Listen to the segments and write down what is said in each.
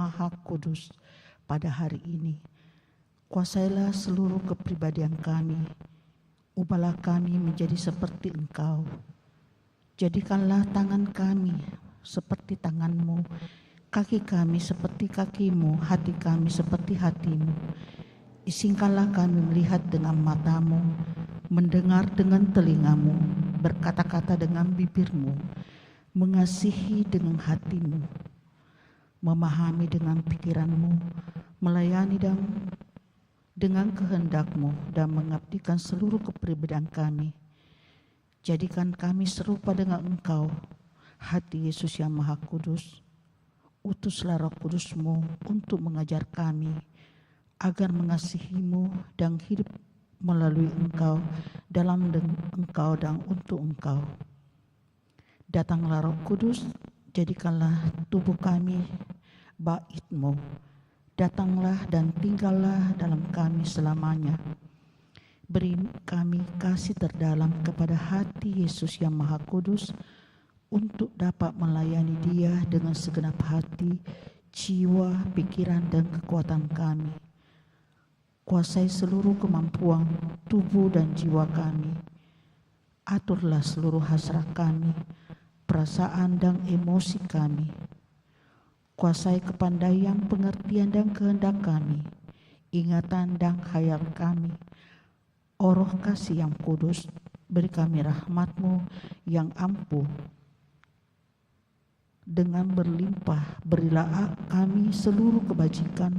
Maha Kudus pada hari ini. Kuasailah seluruh kepribadian kami. Ubahlah kami menjadi seperti Engkau. Jadikanlah tangan kami seperti tangan-Mu, kaki kami seperti kaki-Mu, hati kami seperti hati-Mu. Izinkanlah kami melihat dengan mata-Mu, mendengar dengan telinga-Mu, berkata-kata dengan bibir-Mu, mengasihi dengan hati-Mu, memahami dengan pikiran-Mu, melayani dengan kehendak-Mu, dan mengabdikan seluruh kepribadian kami. Jadikan kami serupa dengan Engkau, hati Yesus yang Maha Kudus. Utuslah Roh Kudus-Mu untuk mengajar kami, agar mengasihi-Mu dan hidup melalui Engkau, dalam Engkau dan untuk Engkau. Datanglah Roh Kudus, jadikanlah tubuh kami bait-Mu. Datanglah dan tinggallah dalam kami selamanya. Beri kami kasih terdalam kepada hati Yesus yang Maha Kudus, untuk dapat melayani Dia dengan segenap hati, jiwa, pikiran, dan kekuatan kami. Kuasai seluruh kemampuan tubuh dan jiwa kami. Aturlah seluruh hasrat kami, perasaan dan emosi kami. Kuasai kepandaian, pengertian, dan kehendak kami, ingatan dan khayal kami. O Roh Kasih yang Kudus, beri kami rahmat-Mu yang ampuh. Dengan berlimpah berilah kami seluruh kebajikan,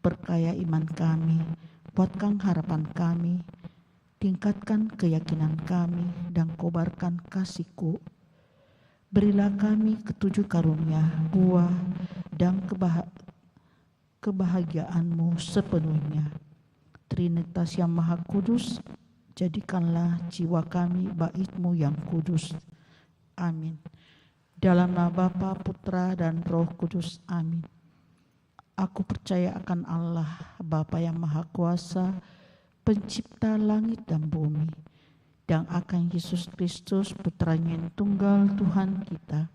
perkaya iman kami, kuatkan harapan kami, tingkatkan keyakinan kami, dan kobarkan kasih-Ku. Berilah kami ketujuh karunia, buah, dan kebahagiaan-Mu sepenuhnya. Trinitas yang Maha Kudus, jadikanlah jiwa kami bait-Mu yang kudus. Amin. Dalam nama Bapa, Putra, dan Roh Kudus. Amin. Aku percaya akan Allah, Bapa yang Maha Kuasa, pencipta langit dan bumi, dan akan Yesus Kristus, Putranya yang tunggal Tuhan kita,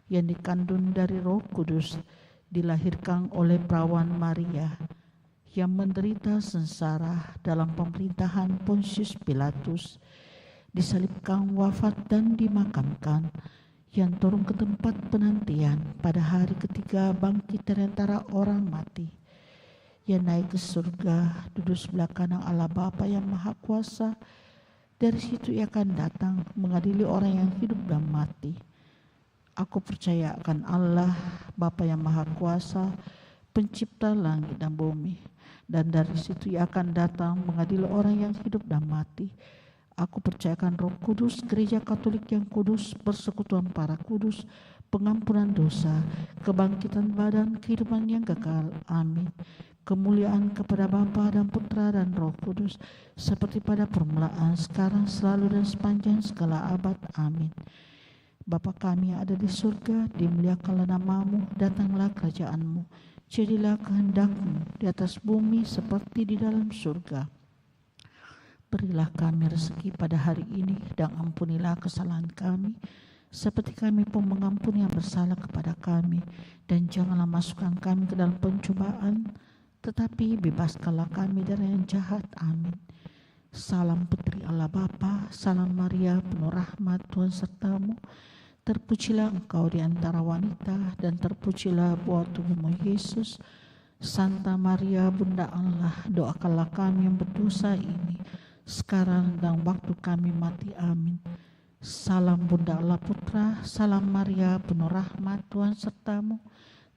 yang dikandung dari Roh Kudus, dilahirkan oleh perawan Maria, yang menderita sengsara dalam pemerintahan Pontius Pilatus, disalibkan, wafat, dan dimakamkan, yang turun ke tempat penantian, pada hari ketiga bangkit dari antara orang mati, yang naik ke surga, duduk sebelah kanan Allah Bapa yang Maha Kuasa. Dari situ Ia akan datang mengadili orang yang hidup dan mati. Aku percaya akan Allah Bapa yang Maha Kuasa, pencipta langit dan bumi, dan dari situ Ia akan datang mengadili orang yang hidup dan mati. Aku percayakan Roh Kudus, Gereja Katolik yang kudus, persekutuan para kudus, pengampunan dosa, kebangkitan badan, kehidupan yang kekal. Amin. Kemuliaan kepada Bapa dan Putra dan Roh Kudus, seperti pada permulaan, sekarang, selalu, dan sepanjang segala abad. Amin. Bapa kami yang ada di surga, dimuliakanlah nama-Mu, datanglah kerajaan-Mu, jadilah kehendak-Mu di atas bumi seperti di dalam surga. Berilah kami rezeki pada hari ini, dan ampunilah kesalahan kami, seperti kami pun mengampuni yang bersalah kepada kami. Dan janganlah masukkan kami ke dalam pencobaan, tetapi bebaskanlah kami dari yang jahat. Amin. Salam Putri Allah Bapa, salam Maria, penuh rahmat, Tuhan serta-Mu. Terpujilah Engkau di antara wanita, dan terpujilah buah tubuh-Mu Yesus. Santa Maria, Bunda Allah, doakanlah kami yang berdosa ini, sekarang dan waktu kami mati. Amin. Salam Bunda Allah Putra, salam Maria, penuh rahmat, Tuhan serta-Mu.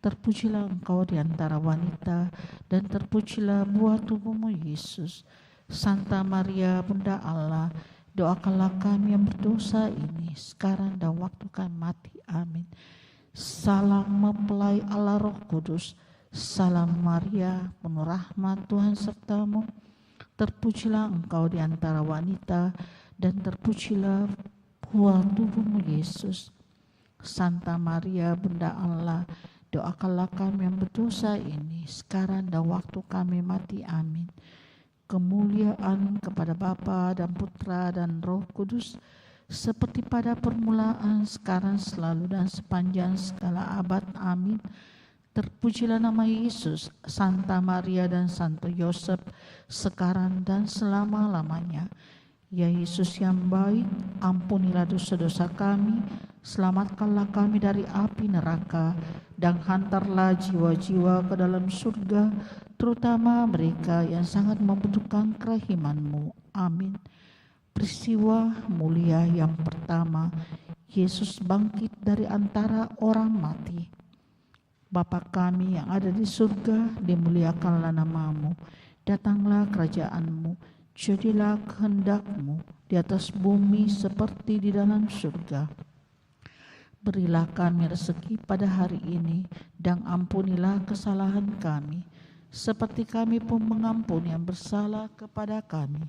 Terpujilah Engkau di antara wanita, dan terpujilah buah tubuh-Mu Yesus. Santa Maria, Bunda Allah, doakanlah kami yang berdosa ini, sekarang dan waktu kami mati. Amin. Salam mempelai Allah Roh Kudus, salam Maria, penuh rahmat, Tuhan serta-Mu. Terpujilah Engkau di antara wanita, dan terpujilah buah tubuh-Mu Yesus. Santa Maria, Bunda Allah, doakanlah kami yang berdosa ini, sekarang dan waktu kami mati. Amin. Kemuliaan kepada Bapa dan Putra dan Roh Kudus, seperti pada permulaan, sekarang, selalu, dan sepanjang segala abad. Amin. Terpujilah nama Yesus, Santa Maria dan Santo Yosef, sekarang dan selama-lamanya. Ya Yesus yang baik, ampunilah dosa-dosa kami, selamatkanlah kami dari api neraka, dan hantarlah jiwa-jiwa ke dalam surga, terutama mereka yang sangat membutuhkan kerahiman-Mu. Amin. Peristiwa mulia yang pertama, Yesus bangkit dari antara orang mati. Bapa kami yang ada di surga, dimuliakanlah nama-Mu. Datanglah kerajaan-Mu, jadilah kehendak-Mu di atas bumi seperti di dalam surga. Berilah kami rezeki pada hari ini, dan ampunilah kesalahan kami, seperti kami pun mengampuni yang bersalah kepada kami.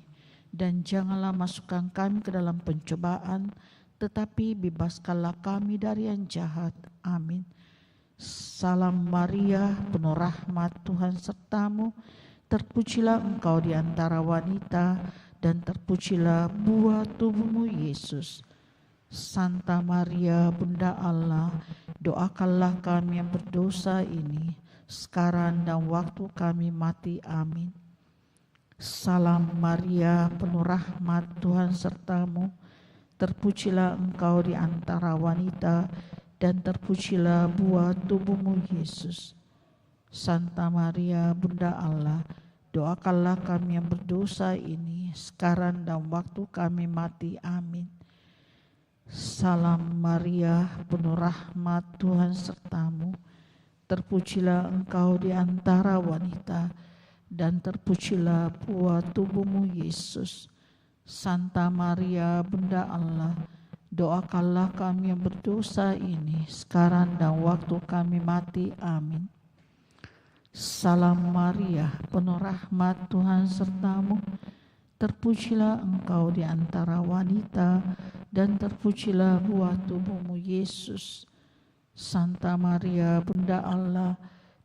Dan janganlah masukkan kami ke dalam pencobaan, tetapi bebaskanlah kami dari yang jahat. Amin. Salam Maria, penuh rahmat, Tuhan sertamu. Terpujilah engkau di antara wanita, dan terpujilah buah tubuhmu Yesus. Santa Maria, Bunda Allah, doakanlah kami yang berdosa ini, sekarang dan waktu kami mati. Amin. Salam Maria, penuh rahmat, Tuhan sertamu. Terpujilah engkau di antara wanita, dan terpujilah buah tubuhmu Yesus. Santa Maria, Bunda Allah, doakanlah kami yang berdosa ini, sekarang dan waktu kami mati. Amin. Salam Maria, penuh rahmat, Tuhan sertamu. Terpujilah engkau di antara wanita, dan terpujilah buah tubuhmu Yesus. Santa Maria, Bunda Allah, doakanlah kami yang berdosa ini, sekarang dan waktu kami mati. Amin. Salam Maria, penuh rahmat, Tuhan sertamu. Terpujilah engkau di antara wanita, dan terpujilah buah tubuhmu Yesus. Santa Maria, Bunda Allah,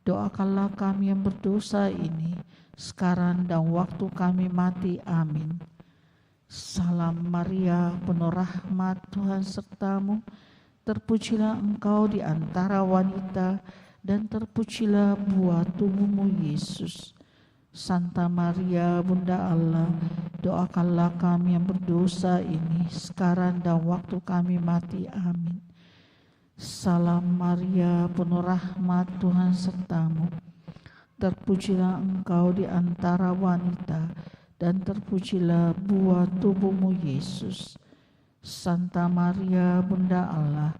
doakanlah kami yang berdosa ini, sekarang dan waktu kami mati. Amin. Salam Maria, penuh rahmat, Tuhan sertamu. Terpujilah engkau di antara wanita, dan terpujilah buah tubuhmu Yesus. Santa Maria, Bunda Allah, doakanlah kami yang berdosa ini, sekarang dan waktu kami mati. Amin. Salam Maria, penuh rahmat, Tuhan sertamu. Terpujilah engkau di antara wanita, dan terpujilah buah tubuhmu Yesus. Santa Maria, Bunda Allah,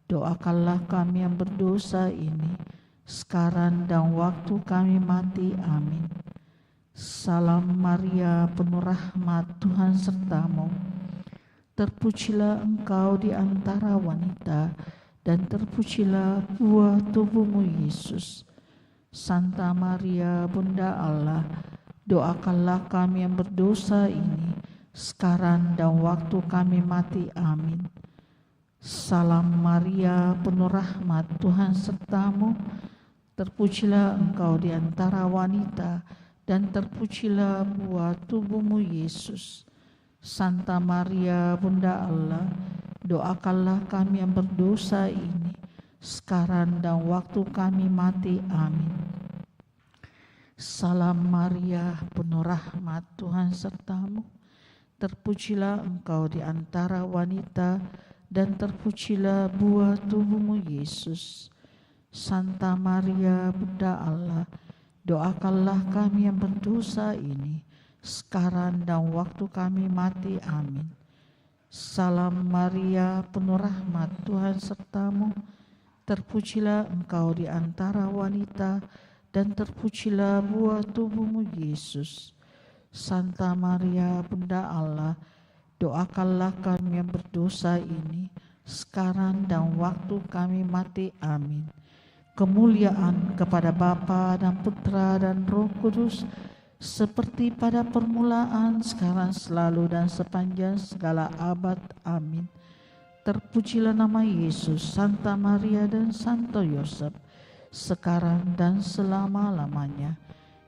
doakanlah kami yang berdosa ini, sekarang dan waktu kami mati. Amin. Salam Maria, penuh rahmat, Tuhan sertamu. Terpujilah engkau di antara wanita, dan terpujilah buah tubuhmu Yesus. Santa Maria, Bunda Allah, doakanlah kami yang berdosa ini, sekarang dan waktu kami mati. Amin. Salam Maria, penuh rahmat, Tuhan sertamu. Terpujilah engkau di antara wanita, dan terpujilah buah tubuhmu Yesus. Santa Maria, Bunda Allah, doakanlah kami yang berdosa ini, sekarang dan waktu kami mati. Amin. Salam Maria, penuh rahmat, Tuhan sertamu. Terpujilah engkau di antara wanita, dan terpujilah buah tubuhmu Yesus. Santa Maria, Bunda Allah, doakanlah kami yang berdosa ini, sekarang dan waktu kami mati. Amin. Salam Maria, penuh rahmat, Tuhan sertamu. Terpujilah engkau di antara wanita, dan terpujilah buah tubuhmu Yesus. Santa Maria, Bunda Allah, doakanlah kami yang berdosa ini, sekarang dan waktu kami mati. Amin. Kemuliaan kepada Bapa dan Putra dan Roh Kudus, seperti pada permulaan, sekarang, selalu, dan sepanjang segala abad. Amin. Terpujilah nama Yesus, Santa Maria dan Santo Yosef, sekarang dan selama-lamanya.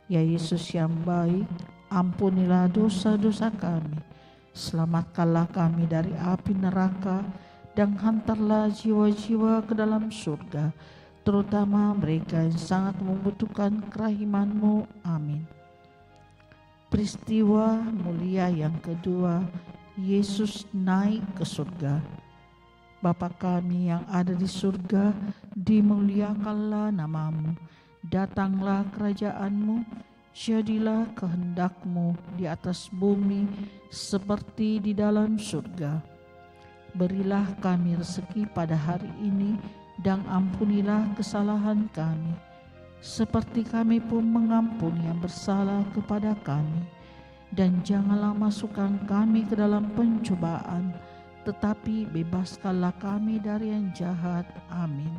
Ya Yesus yang baik, ampunilah dosa-dosa kami, selamatkanlah kami dari api neraka, dan hantarlah jiwa-jiwa ke dalam surga, terutama mereka yang sangat membutuhkan kerahiman-Mu. Amin. Peristiwa mulia yang kedua, Yesus naik ke surga. Bapa kami yang ada di surga, dimuliakanlah nama-Mu. Datanglah kerajaan-Mu, jadilah kehendak-Mu di atas bumi seperti di dalam surga. Berilah kami rezeki pada hari ini, dan ampunilah kesalahan kami, seperti kami pun mengampuni yang bersalah kepada kami. Dan janganlah masukkan kami ke dalam pencobaan, tetapi bebaskanlah kami dari yang jahat. Amin.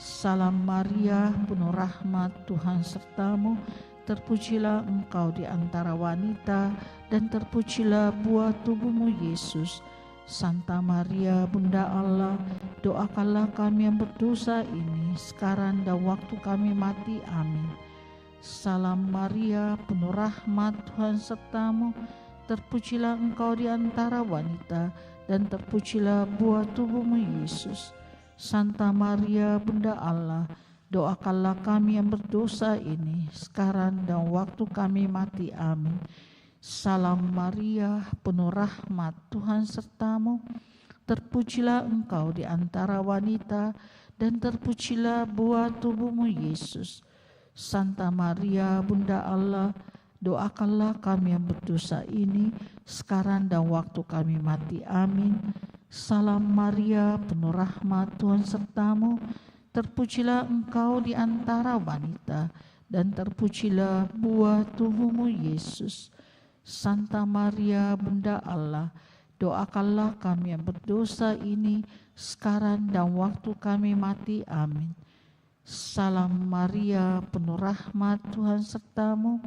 Salam Maria, penuh rahmat, Tuhan serta-Mu. Terpujilah Engkau di antara wanita, dan terpujilah buah tubuh-Mu, Yesus. Santa Maria, Bunda Allah, doakanlah kami yang berdosa ini, sekarang dan waktu kami mati. Amin. Salam Maria, penuh rahmat, Tuhan serta-Mu. Terpujilah Engkau di antara wanita, dan terpujilah buah tubuh-Mu, Yesus. Santa Maria, Bunda Allah, doakanlah kami yang berdosa ini, sekarang dan waktu kami mati. Amin. Salam Maria, penuh rahmat, Tuhan serta-Mu. Terpujilah Engkau di antara wanita, dan terpujilah buah tubuh-Mu, Yesus. Santa Maria, Bunda Allah, doakanlah kami yang berdosa ini, sekarang dan waktu kami mati. Amin. Salam Maria, penuh rahmat, Tuhan serta-Mu. Terpujilah Engkau di antara wanita, dan terpujilah buah tubuh-Mu, Yesus. Santa Maria, Bunda Allah, doakanlah kami yang berdosa ini, sekarang dan waktu kami mati. Amin. Salam Maria, penuh rahmat, Tuhan serta-Mu.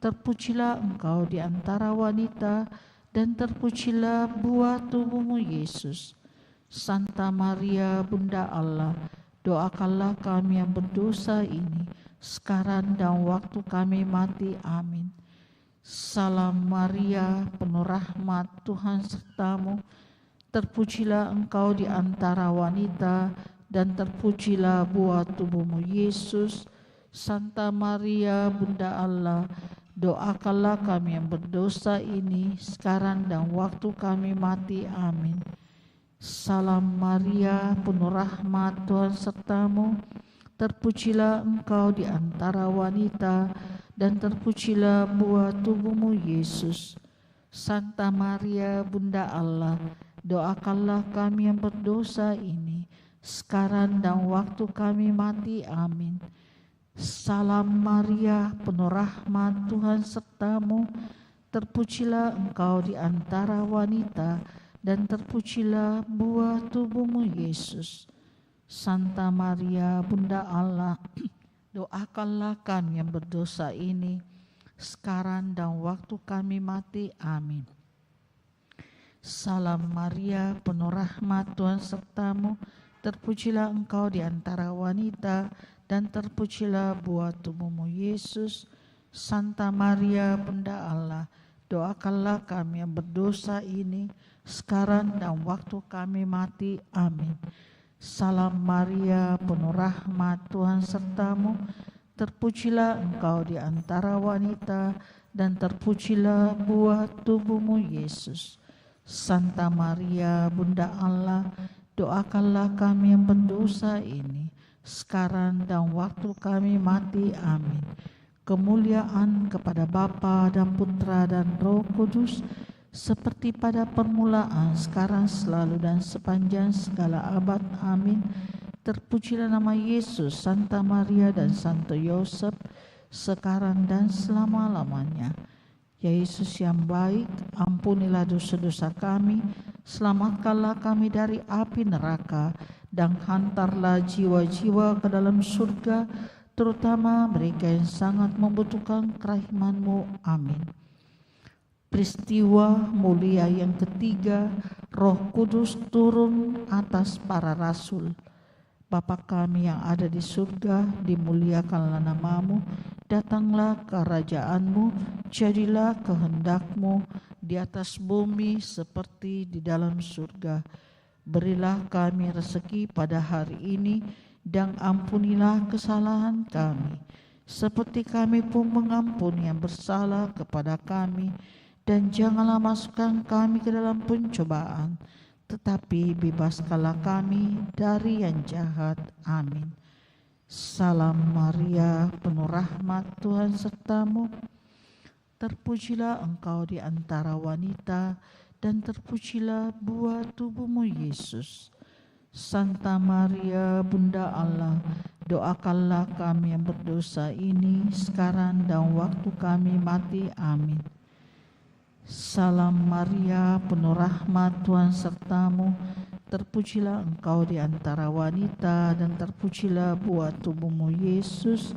Terpujilah Engkau di antara wanita, dan terpujilah buah tubuh-Mu, Yesus. Santa Maria, Bunda Allah, doakanlah kami yang berdosa ini, sekarang dan waktu kami mati. Amin. Salam Maria, penuh rahmat, Tuhan serta-Mu. Terpujilah Engkau di antara wanita, dan terpujilah buah tubuh-Mu, Yesus. Santa Maria, Bunda Allah, doakanlah kami yang berdosa ini, sekarang dan waktu kami mati. Amin. Salam Maria, penuh rahmat, Tuhan serta-Mu. Terpujilah Engkau di antara wanita, dan terpujilah buah tubuh-Mu, Yesus. Santa Maria, Bunda Allah, doakanlah kami yang berdosa ini, sekarang dan waktu kami mati. Amin. Salam Maria, penuh rahmat, Tuhan serta-Mu. Terpujilah Engkau di antara wanita, dan terpujilah buah tubuh-Mu, Yesus. Santa Maria, Bunda Allah, doakanlah kami yang berdosa ini, sekarang dan waktu kami mati. Amin. Salam Maria, penuh rahmat, Tuhan serta-Mu. Terpujilah Engkau di antara wanita, dan terpujilah buah tubuh-Mu, Yesus. Santa Maria, Bunda Allah, doakanlah kami yang berdosa ini, sekarang dan waktu kami mati. Amin. Salam Maria, penuh rahmat, Tuhan serta-Mu. Terpujilah Engkau di antara wanita, dan terpujilah buah tubuh-Mu, Yesus. Santa Maria, Bunda Allah, doakanlah kami yang berdosa ini, sekarang dan waktu kami mati. Amin. Kemuliaan kepada Bapa dan Putra dan Roh Kudus, seperti pada permulaan, sekarang, selalu, dan sepanjang segala abad. Amin. Terpujilah nama Yesus, Santa Maria, dan Santo Yosef, sekarang dan selama-lamanya. Ya Yesus yang baik, ampunilah dosa-dosa kami, selamatkanlah kami dari api neraka, dan hantarlah jiwa-jiwa ke dalam surga, terutama mereka yang sangat membutuhkan kerahiman-Mu. Amin. Peristiwa mulia yang ketiga, Roh Kudus turun atas para rasul. Bapa kami yang ada di surga, dimuliakanlah nama-Mu, datanglah kerajaan-Mu, jadilah kehendak-Mu di atas bumi seperti di dalam surga. Berilah kami rezeki pada hari ini, dan ampunilah kesalahan kami, seperti kami pun mengampuni yang bersalah kepada kami. Dan janganlah masukkan kami ke dalam pencobaan, tetapi bebaskanlah kami dari yang jahat. Amin. Salam Maria, penuh rahmat, Tuhan sertamu. Terpujilah engkau di antara wanita, dan terpujilah buah tubuhmu Yesus. Santa Maria, Bunda Allah, doakanlah kami yang berdosa ini sekarang dan waktu kami mati. Amin. Salam Maria, penuh rahmat, Tuhan sertamu. Terpujilah engkau di antara wanita, dan terpujilah buah tubuhmu Yesus.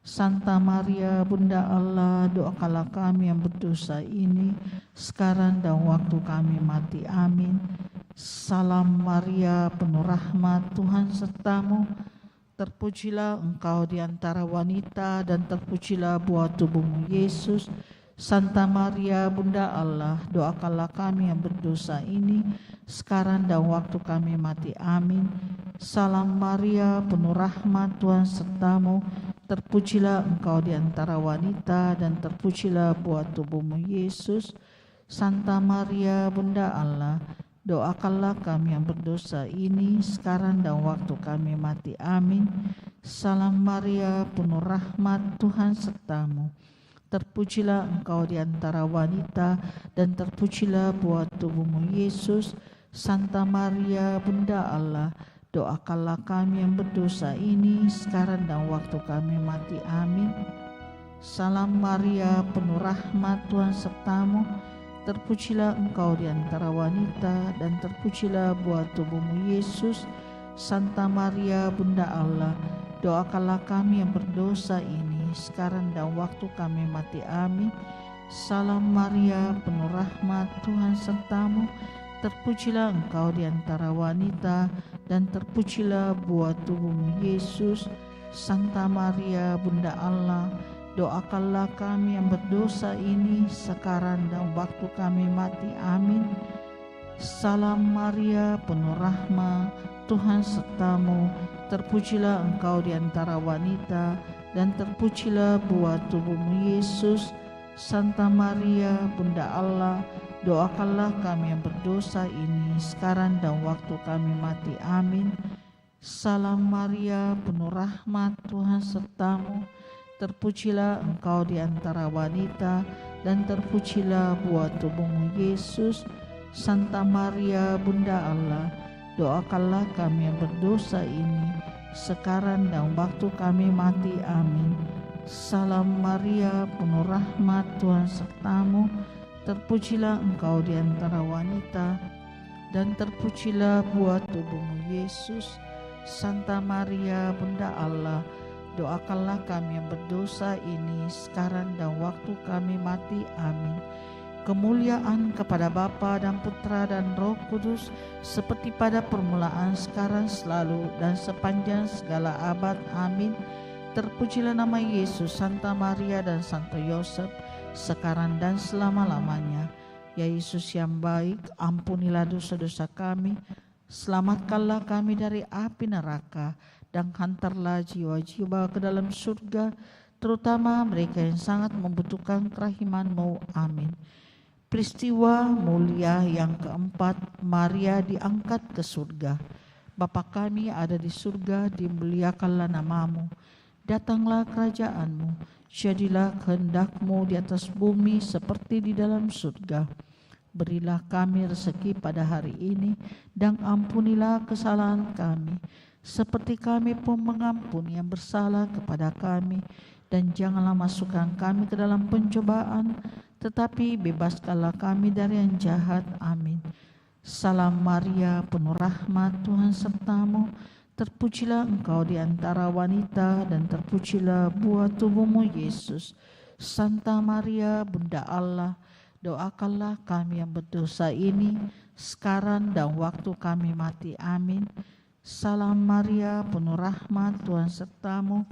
Santa Maria, Bunda Allah, doakanlah kami yang berdosa ini sekarang dan waktu kami mati. Amin. Salam Maria, penuh rahmat, Tuhan sertamu. Terpujilah engkau di antara wanita, dan terpujilah buah tubuhmu Yesus. Santa Maria, Bunda Allah, doakanlah kami yang berdosa ini sekarang dan waktu kami mati. Amin. Salam Maria, penuh rahmat, Tuhan sertamu. Terpujilah engkau di antara wanita, dan terpujilah buah tubuhmu Yesus. Santa Maria, Bunda Allah, doakanlah kami yang berdosa ini sekarang dan waktu kami mati. Amin. Salam Maria, penuh rahmat, Tuhan sertamu. Terpujilah engkau di antara wanita, dan terpujilah buah tubuhmu Yesus. Santa Maria, Bunda Allah, doakanlah kami yang berdosa ini sekarang dan waktu kami mati. Amin. Salam Maria, penuh rahmat, Tuhan sertamu. Terpujilah engkau di antara wanita, dan terpujilah buah tubuhmu Yesus. Santa Maria, Bunda Allah, doakanlah kami yang berdosa ini sekarang dan waktu kami mati. Amin. Salam Maria, penuh rahmat, Tuhan sertamu. Terpujilah engkau di antara wanita, dan terpujilah buah tubuhmu Yesus. Santa Maria, Bunda Allah, doakanlah kami yang berdosa ini sekarang dan waktu kami mati. Amin. Salam Maria, penuh rahmat, Tuhan sertamu. Terpujilah engkau di antara wanita, dan terpujilah buah tubuhmu Yesus. Santa Maria, Bunda Allah, doakanlah kami yang berdosa ini sekarang dan waktu kami mati. Amin. Salam Maria, penuh rahmat, Tuhan sertamu. Terpujilah engkau di antara wanita, dan terpujilah buah tubuhmu Yesus. Santa Maria, Bunda Allah, doakanlah kami yang berdosa ini sekarang dan waktu kami mati. Amin. Salam Maria, penuh rahmat, Tuhan sertamu. Terpujilah engkau di antara wanita, dan terpujilah buah tubuhmu Yesus. Santa Maria, Bunda Allah, doakanlah kami yang berdosa ini sekarang dan waktu kami mati. Amin. Kemuliaan kepada Bapa dan Putra dan Roh Kudus, seperti pada permulaan, sekarang, selalu, dan sepanjang segala abad. Amin. Terpujilah nama Yesus, Santa Maria dan Santo Yosef, sekarang dan selama-lamanya. Ya Yesus yang baik, ampunilah dosa-dosa kami, selamatkanlah kami dari api neraka, dan hantarlah jiwa-jiwa ke dalam surga, terutama mereka yang sangat membutuhkan kerahiman-Mu. Amin. Peristiwa mulia yang keempat, Maria diangkat ke surga. Bapa kami ada di surga, dimuliakanlah nama-Mu. Datanglah kerajaan-Mu, jadilah kehendak-Mu di atas bumi seperti di dalam surga. Berilah kami rezeki pada hari ini, dan ampunilah kesalahan kami, seperti kami pun mengampuni yang bersalah kepada kami. Dan janganlah masukkan kami ke dalam pencobaan, tetapi bebaskanlah kami dari yang jahat. Amin. Salam Maria, penuh rahmat, Tuhan sertamu. Terpujilah engkau di antara wanita, dan terpujilah buah tubuhmu Yesus. Santa Maria, Bunda Allah, doakanlah kami yang berdosa ini sekarang dan waktu kami mati. Amin. Salam Maria, penuh rahmat, Tuhan sertamu.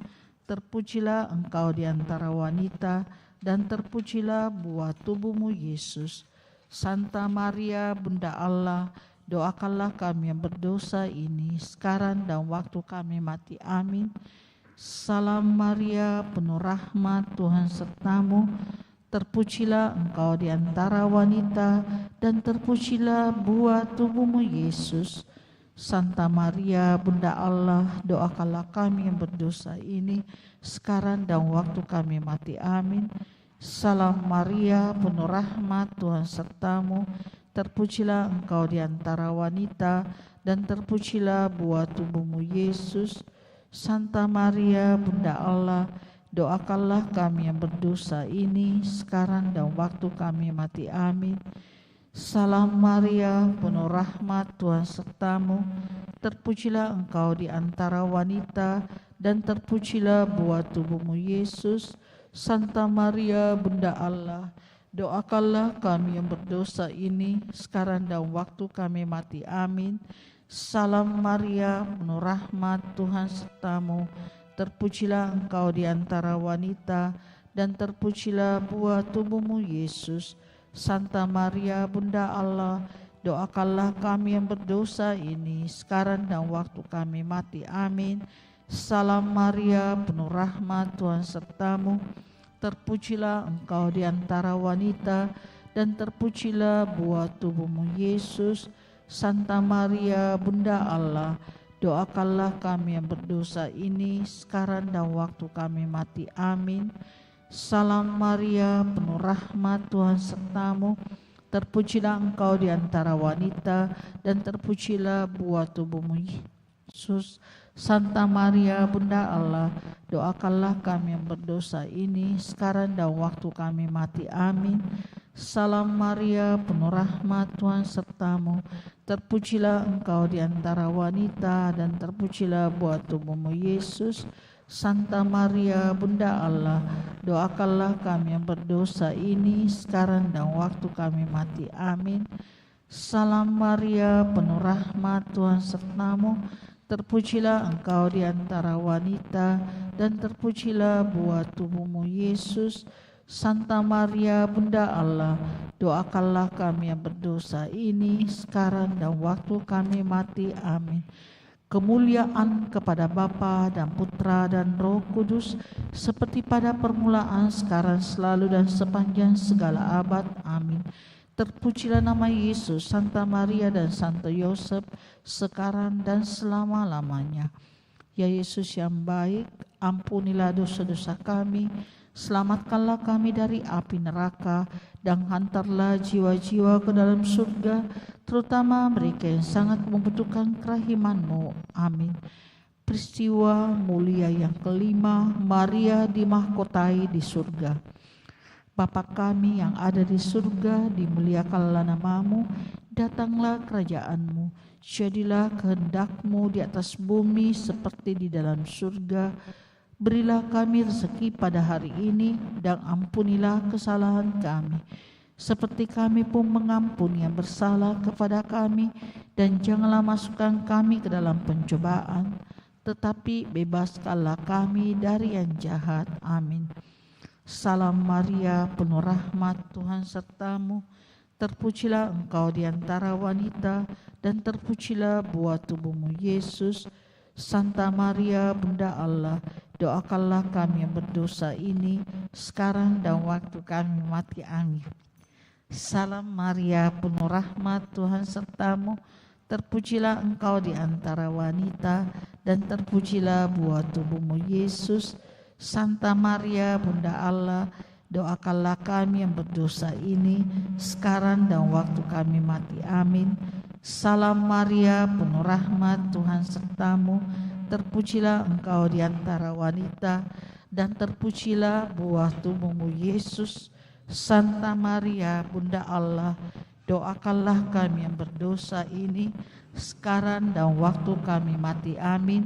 Terpujilah engkau di antara wanita, dan terpujilah buah tubuhmu Yesus. Santa Maria, Bunda Allah, doakanlah kami yang berdosa ini sekarang dan waktu kami mati. Amin. Salam Maria, penuh rahmat, Tuhan sertamu. Terpujilah engkau di antara wanita, dan terpujilah buah tubuhmu Yesus. Santa Maria, Bunda Allah, doakanlah kami yang berdosa ini sekarang dan waktu kami mati. Amin. Salam Maria, penuh rahmat, Tuhan sertamu. Terpujilah engkau di antara wanita, dan terpujilah buah tubuhmu Yesus. Santa Maria, Bunda Allah, doakanlah kami yang berdosa ini sekarang dan waktu kami mati. Amin. Salam Maria, penuh rahmat, Tuhan sertamu. Terpujilah engkau di antara wanita, dan terpujilah buah tubuhmu Yesus. Santa Maria, Bunda Allah, doakanlah kami yang berdosa ini sekarang dan waktu kami mati. Amin. Salam Maria, penuh rahmat, Tuhan sertamu. Terpujilah engkau di antara wanita, dan terpujilah buah tubuhmu Yesus. Santa Maria, Bunda Allah, doakanlah kami yang berdosa ini sekarang dan waktu kami mati. Amin. Salam Maria, penuh rahmat, Tuhan sertamu. Terpujilah engkau di antara wanita, dan terpujilah buah tubuhmu Yesus. Santa Maria, Bunda Allah, doakanlah kami yang berdosa ini sekarang dan waktu kami mati. Amin. Salam Maria, penuh rahmat, Tuhan sertamu. Terpujilah engkau di antara wanita, dan terpujilah buah tubuhmu Yesus. Santa Maria, Bunda Allah, doakanlah kami yang berdosa ini sekarang dan waktu kami mati. Amin. Salam Maria, penuh rahmat, Tuhan sertamu. Terpujilah engkau di antara wanita, dan terpujilah buah tubuhmu Yesus. Santa Maria, Bunda Allah, doakanlah kami yang berdosa ini sekarang dan waktu kami mati. Amin. Salam Maria, penuh rahmat, Tuhan sertamu. Terpujilah engkau di antara wanita, dan terpujilah buah tubuhmu Yesus. Santa Maria, Bunda Allah, doakanlah kami yang berdosa ini sekarang dan waktu kami mati. Amin. Kemuliaan kepada Bapa dan Putra dan Roh Kudus, seperti pada permulaan, sekarang, selalu, dan sepanjang segala abad. Amin. Terpujilah nama Yesus, Santa Maria dan Santo Yosef, sekarang dan selama-lamanya. Ya Yesus yang baik, ampunilah dosa-dosa kami, selamatkanlah kami dari api neraka, dan hantarlah jiwa-jiwa ke dalam surga, terutama mereka yang sangat membutuhkan kerahiman-Mu. Amin. Peristiwa mulia yang kelima, Maria dimahkotai di surga. Bapa kami yang ada di surga, dimuliakanlah nama-Mu, datanglah kerajaan-Mu, jadilah kehendak-Mu di atas bumi seperti di dalam surga. Berilah kami rezeki pada hari ini, dan ampunilah kesalahan kami, seperti kami pun mengampuni yang bersalah kepada kami. Dan janganlah masukkan kami ke dalam pencobaan, tetapi bebaskanlah kami dari yang jahat. Amin. Salam Maria, penuh rahmat, Tuhan sertamu. Terpujilah engkau di antara wanita, dan terpujilah buah tubuhmu Yesus. Santa Maria, Bunda Allah, doakanlah kami yang berdosa ini sekarang dan waktu kami mati. Amin. Salam Maria, penuh rahmat, Tuhan sertamu. Terpujilah engkau di antara wanita, dan terpujilah buah tubuhmu Yesus. Santa Maria, Bunda Allah, doakanlah kami yang berdosa ini sekarang dan waktu kami mati. Amin. Salam Maria, penuh rahmat, Tuhan sertamu. Terpujilah engkau di antara wanita, dan terpujilah buah tubuhmu Yesus. Santa Maria, Bunda Allah, doakanlah kami yang berdosa ini sekarang dan waktu kami mati. Amin.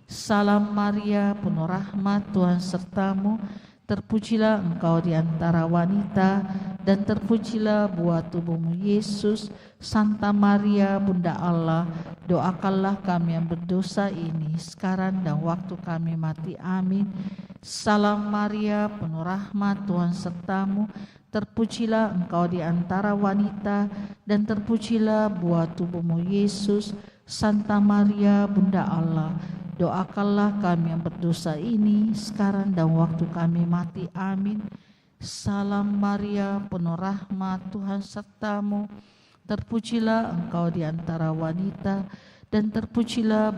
Salam Maria, penuh rahmat, Tuhan sertamu. Terpujilah engkau di antara wanita, dan terpujilah buah tubuhmu Yesus. Santa Maria, Bunda Allah, doakanlah kami yang berdosa ini sekarang dan waktu kami mati. Amin. Salam Maria, penuh rahmat, Tuhan sertamu. Terpujilah engkau di antara wanita, dan terpujilah buah tubuhmu Yesus. Santa Maria, Bunda Allah, doakanlah kami yang berdosa ini, sekarang dan waktu kami mati. Amin. Salam Maria, penuh rahmat, Tuhan sertamu. Terpujilah engkau di antara wanita, dan terpujilah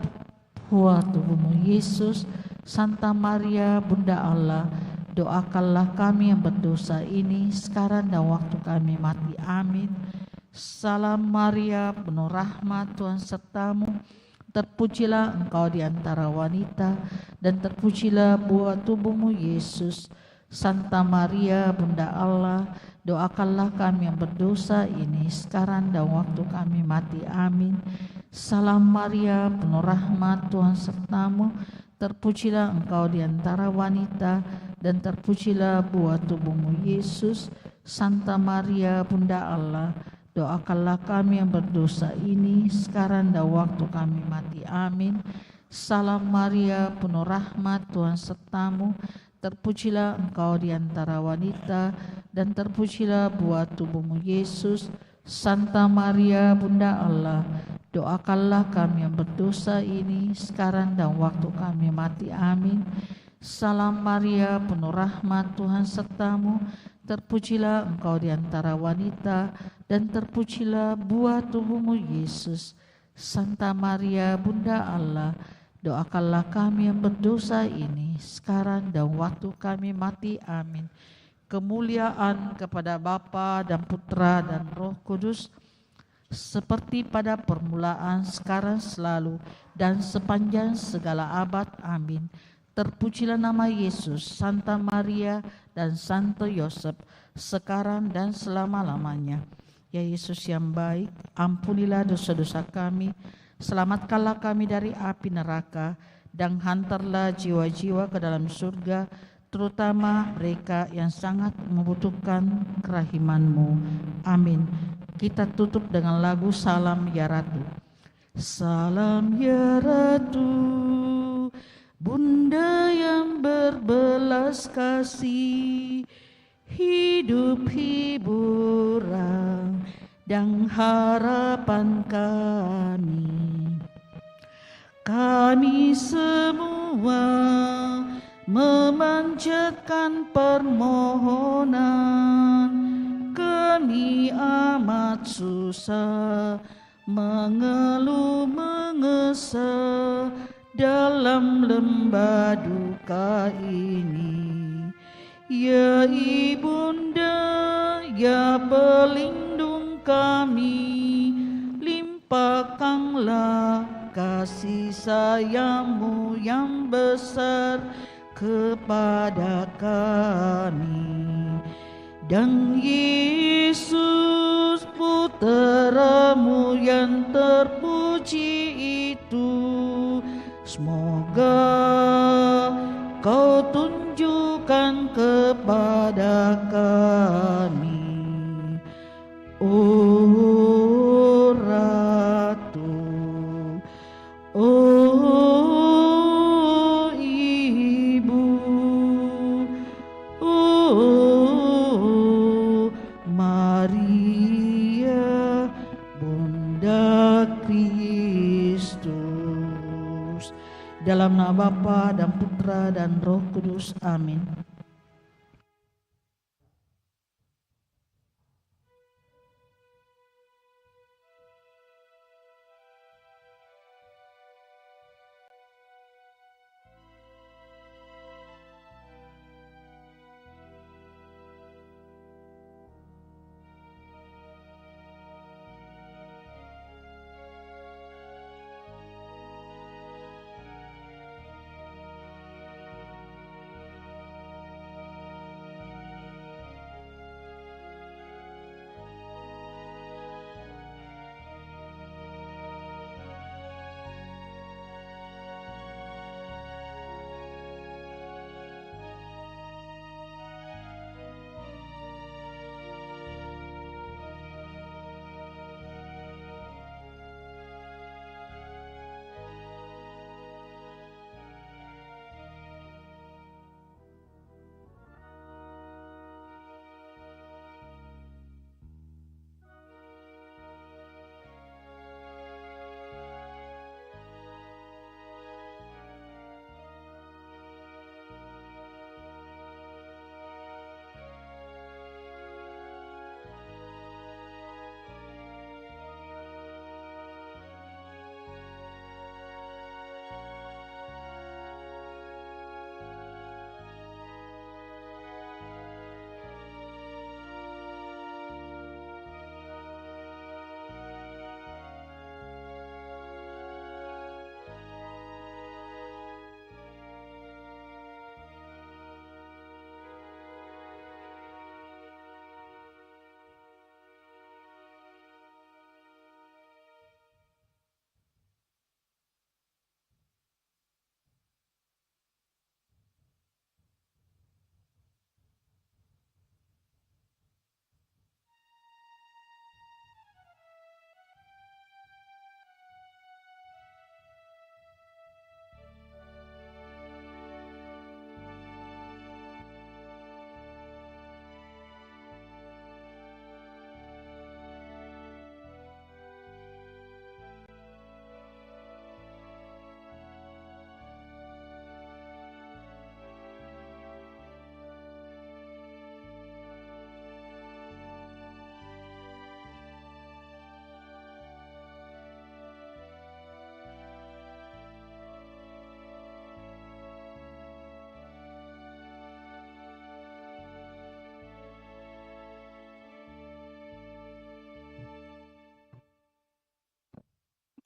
buah tubuhmu Yesus. Santa Maria, Bunda Allah, doakanlah kami yang berdosa ini, sekarang dan waktu kami mati. Amin. Salam Maria, penuh rahmat, Tuhan sertamu. Terpujilah engkau di antara wanita, dan terpujilah buah tubuhmu Yesus. Santa Maria, Bunda Allah, doakanlah kami yang berdosa ini, sekarang dan waktu kami mati. Amin. Salam Maria, penuh rahmat, Tuhan sertamu. Terpujilah engkau di antara wanita, dan terpujilah buah tubuhmu Yesus. Santa Maria, Bunda Allah, doakanlah kami yang berdosa ini, sekarang dan waktu kami mati. Amin. Salam Maria, penuh rahmat, Tuhan sertamu. Terpujilah engkau di antara wanita, dan terpujilah buah tubuhmu Yesus. Santa Maria, Bunda Allah, doakanlah kami yang berdosa ini, sekarang dan waktu kami mati. Amin. Salam Maria, penuh rahmat, Tuhan sertamu. Terpujilah engkau di antara wanita, dan terpujilah buah tubuhmu Yesus. Santa Maria, Bunda Allah, doakanlah kami yang berdosa ini, sekarang dan waktu kami mati. Amin. Kemuliaan kepada Bapa dan Putra dan Roh Kudus, seperti pada permulaan, sekarang, selalu, dan sepanjang segala abad. Amin. Terpujilah nama Yesus, Santa Maria, dan Santo Yosef, sekarang dan selama-lamanya. Ya Yesus yang baik, ampunilah dosa-dosa kami, selamatkanlah kami dari api neraka, dan hantarlah jiwa-jiwa ke dalam surga, terutama mereka yang sangat membutuhkan kerahiman-Mu. Amin. Kita tutup dengan lagu Salam Ya Ratu. Salam ya Ratu, Bunda yang berbelas kasih, hidup hiburan dan harapan kami. Kami semua memanjatkan permohonan, kami amat susah, mengeluh mengesah dalam lembah duka ini. Ya Ibunda, ya pelindung kami, limpahkanlah kasih sayang-Mu yang besar kepada kami. Dan Yesus, Putra-Mu yang terpuji itu, semoga Kau tunjukkan kepada kami, oh Ratu, oh Ibu, oh Maria, Bunda Kristus. Dalam nama Bapa dan Putra dan Roh Kudus. Amin.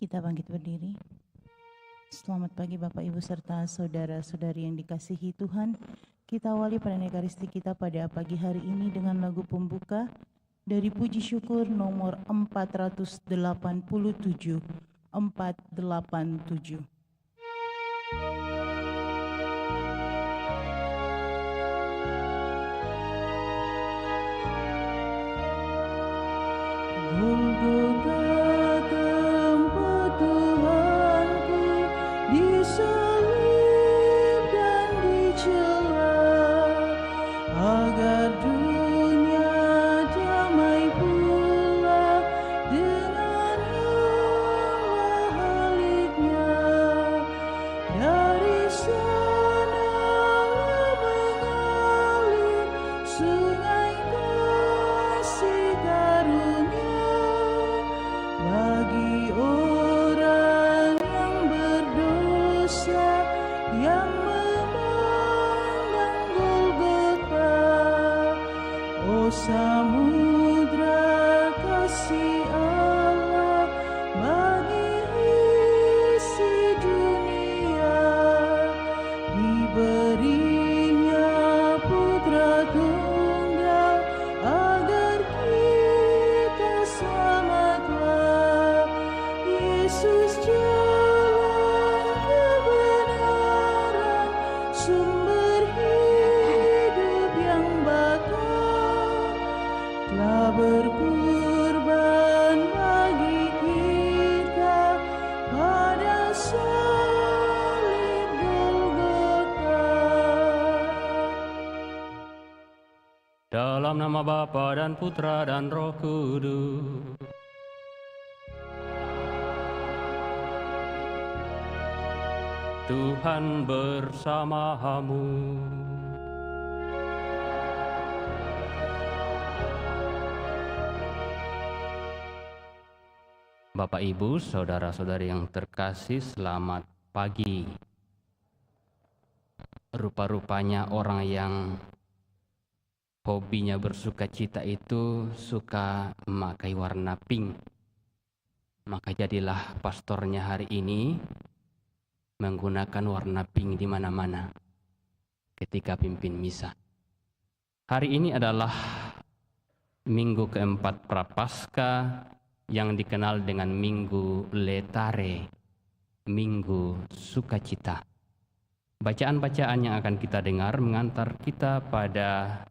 Kita bangkit berdiri. Selamat pagi Bapak Ibu serta saudara-saudari yang dikasihi Tuhan. Kita awali perayaan Ekaristi kita pada pagi hari ini dengan lagu pembuka dari Puji Syukur nomor 487. 487. Golgota tempat Tuhanku disalib dan dicela, agar dunia damai pula dengan Allah haliknya. Dari sana mengalir sungai kasih karunia bagi orang yang berdosa yang memandang Golgota. Oh samudra kasih Allah bagi isi dunia, diberinya Putra Tunggal agar kita selamatlah. Yesus jalan kebenaran, sumber hidup yang bakal, telah berkorban bagi kita pada salib Golgota. Dalam nama Bapa dan Putra dan Roh Kudus. Tuhan bersamamu. Bapak Ibu, saudara-saudari yang terkasih, selamat pagi. Rupa-rupanya orang yang hobinya bersuka cita itu suka memakai warna pink. Maka jadilah pastornya hari ini menggunakan warna pink di mana-mana ketika pimpin misa. Hari ini adalah minggu keempat Prapaskah yang dikenal dengan Minggu Letare, Minggu Sukacita. Bacaan-bacaan yang akan kita dengar mengantar kita pada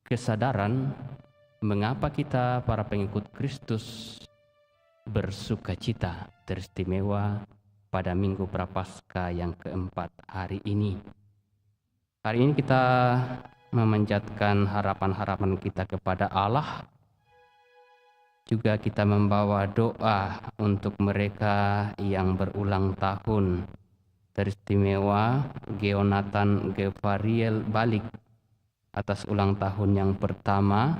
kesadaran mengapa kita para pengikut Kristus bersukacita teristimewa pada Minggu Prapaskah yang keempat hari ini. Hari ini kita memanjatkan harapan-harapan kita kepada Allah. Juga kita membawa doa untuk mereka yang berulang tahun, teristimewa Geonatan Gevariel Balik atas ulang tahun yang pertama,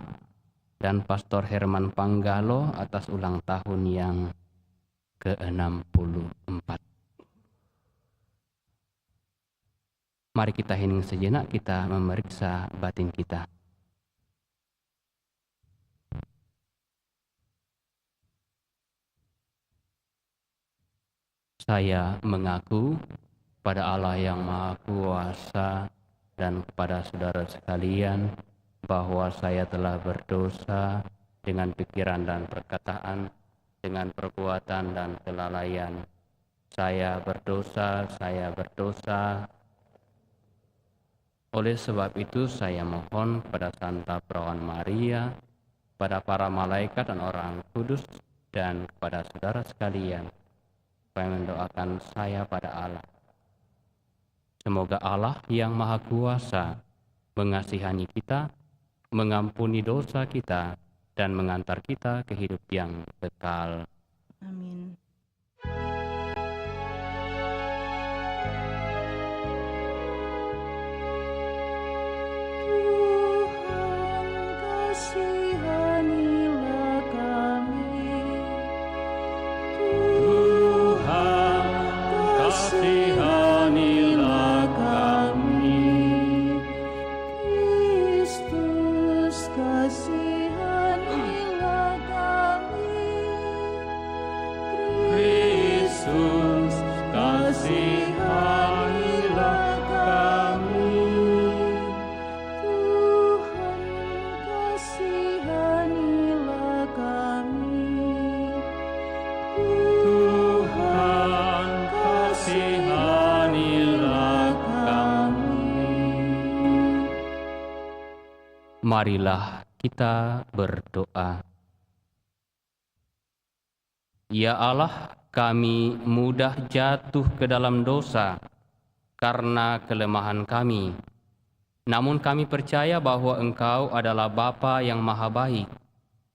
dan Pastor Herman Panggalo atas ulang tahun yang ke-64. Mari kita hening sejenak, kita memeriksa batin kita. Saya mengaku pada Allah yang Maha Kuasa dan kepada saudara sekalian bahwa saya telah berdosa dengan pikiran dan perkataan, dengan perbuatan dan kelalaian. Saya berdosa. Oleh sebab itu saya mohon kepada Santa Perawan Maria, pada para malaikat dan orang kudus, dan kepada saudara sekalian, supaya mendoakan saya pada Allah. Semoga Allah yang Maha Kuasa mengasihani kita, mengampuni dosa kita, dan mengantar kita ke hidup yang kekal. Amin. Tuhan kasihanilah kami. Tuhan kasihanilah kami. Kristus kasihanilah kami. Marilah kita berdoa. Ya Allah, kami mudah jatuh ke dalam dosa karena kelemahan kami. Namun kami percaya bahwa Engkau adalah Bapa yang Maha Baik,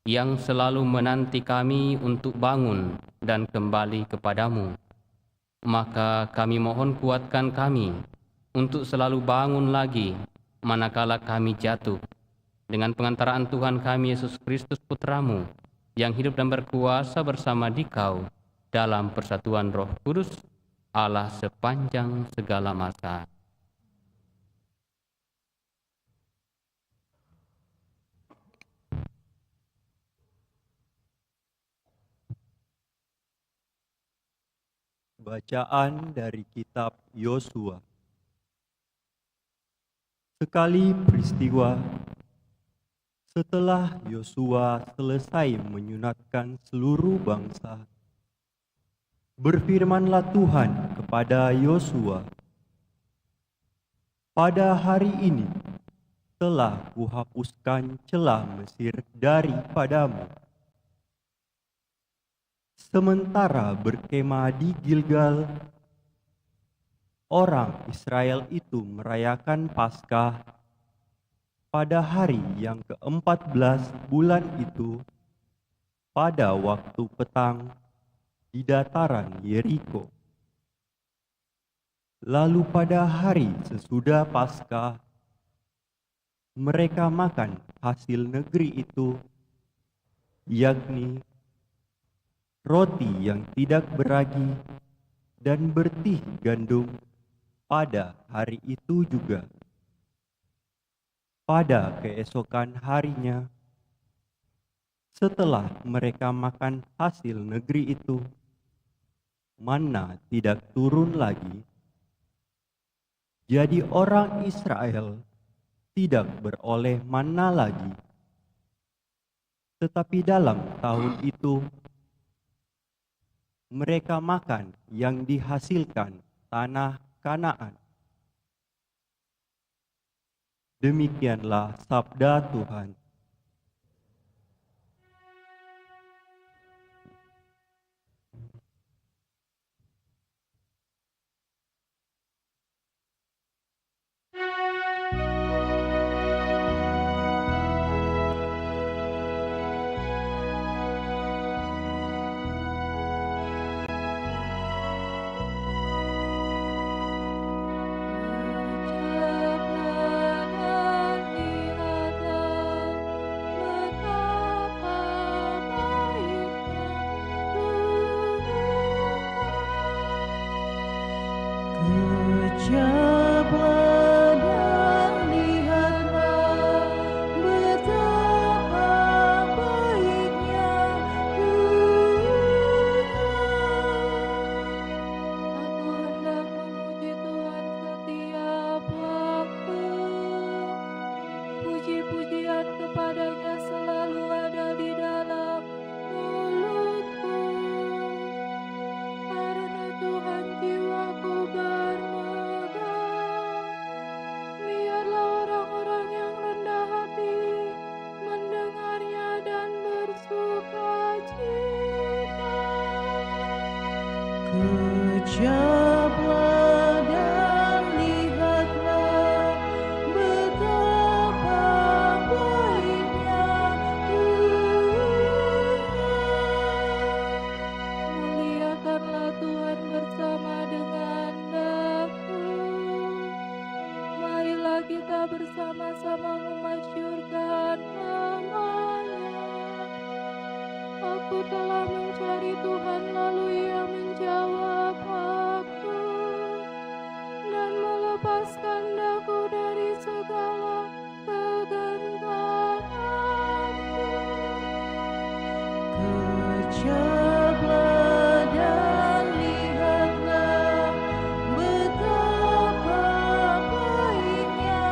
yang selalu menanti kami untuk bangun dan kembali kepadamu. Maka kami mohon kuatkan kami untuk selalu bangun lagi manakala kami jatuh, dengan pengantaraan Tuhan kami Yesus Kristus Putramu, yang hidup dan berkuasa bersama Dikau dalam persatuan Roh Kudus, Allah sepanjang segala masa. Bacaan dari kitab Yosua. Sekali peristiwa, setelah Yosua selesai menyunatkan seluruh bangsa, berfirmanlah Tuhan kepada Yosua, "Pada hari ini telah kuhapuskan celah Mesir daripadamu." Sementara berkemah di Gilgal, orang Israel itu merayakan Paskah pada hari yang ke-14 bulan itu, pada waktu petang di dataran Yeriko. Lalu pada hari sesudah Paskah, mereka makan hasil negeri itu, yakni roti yang tidak beragi dan bertih gandum pada hari itu juga. Pada keesokan harinya, setelah mereka makan hasil negeri itu, manna tidak turun lagi. Jadi orang Israel tidak beroleh manna lagi. Tetapi dalam tahun itu, mereka makan yang dihasilkan tanah Kanaan. Demikianlah sabda Tuhan. Puji-pujian kepadanya selalu ada di dalam mulutku. Karena Tuhan jiwaku bermegah. Biarlah orang-orang yang rendah hati mendengarnya dan bersukacita. Ucaplah dan lihatlah betapa baiknya Tuhan. Muliakanlah Tuhan bersama dengan aku. Marilah kita bersama-sama memasyurkan nama-Nya. Aku telah mencari Tuhan, lalu Ia menjawab aku dan melepaskan daku dari segala kegentaranku. Ucaplah dan lihatlah betapa baiknya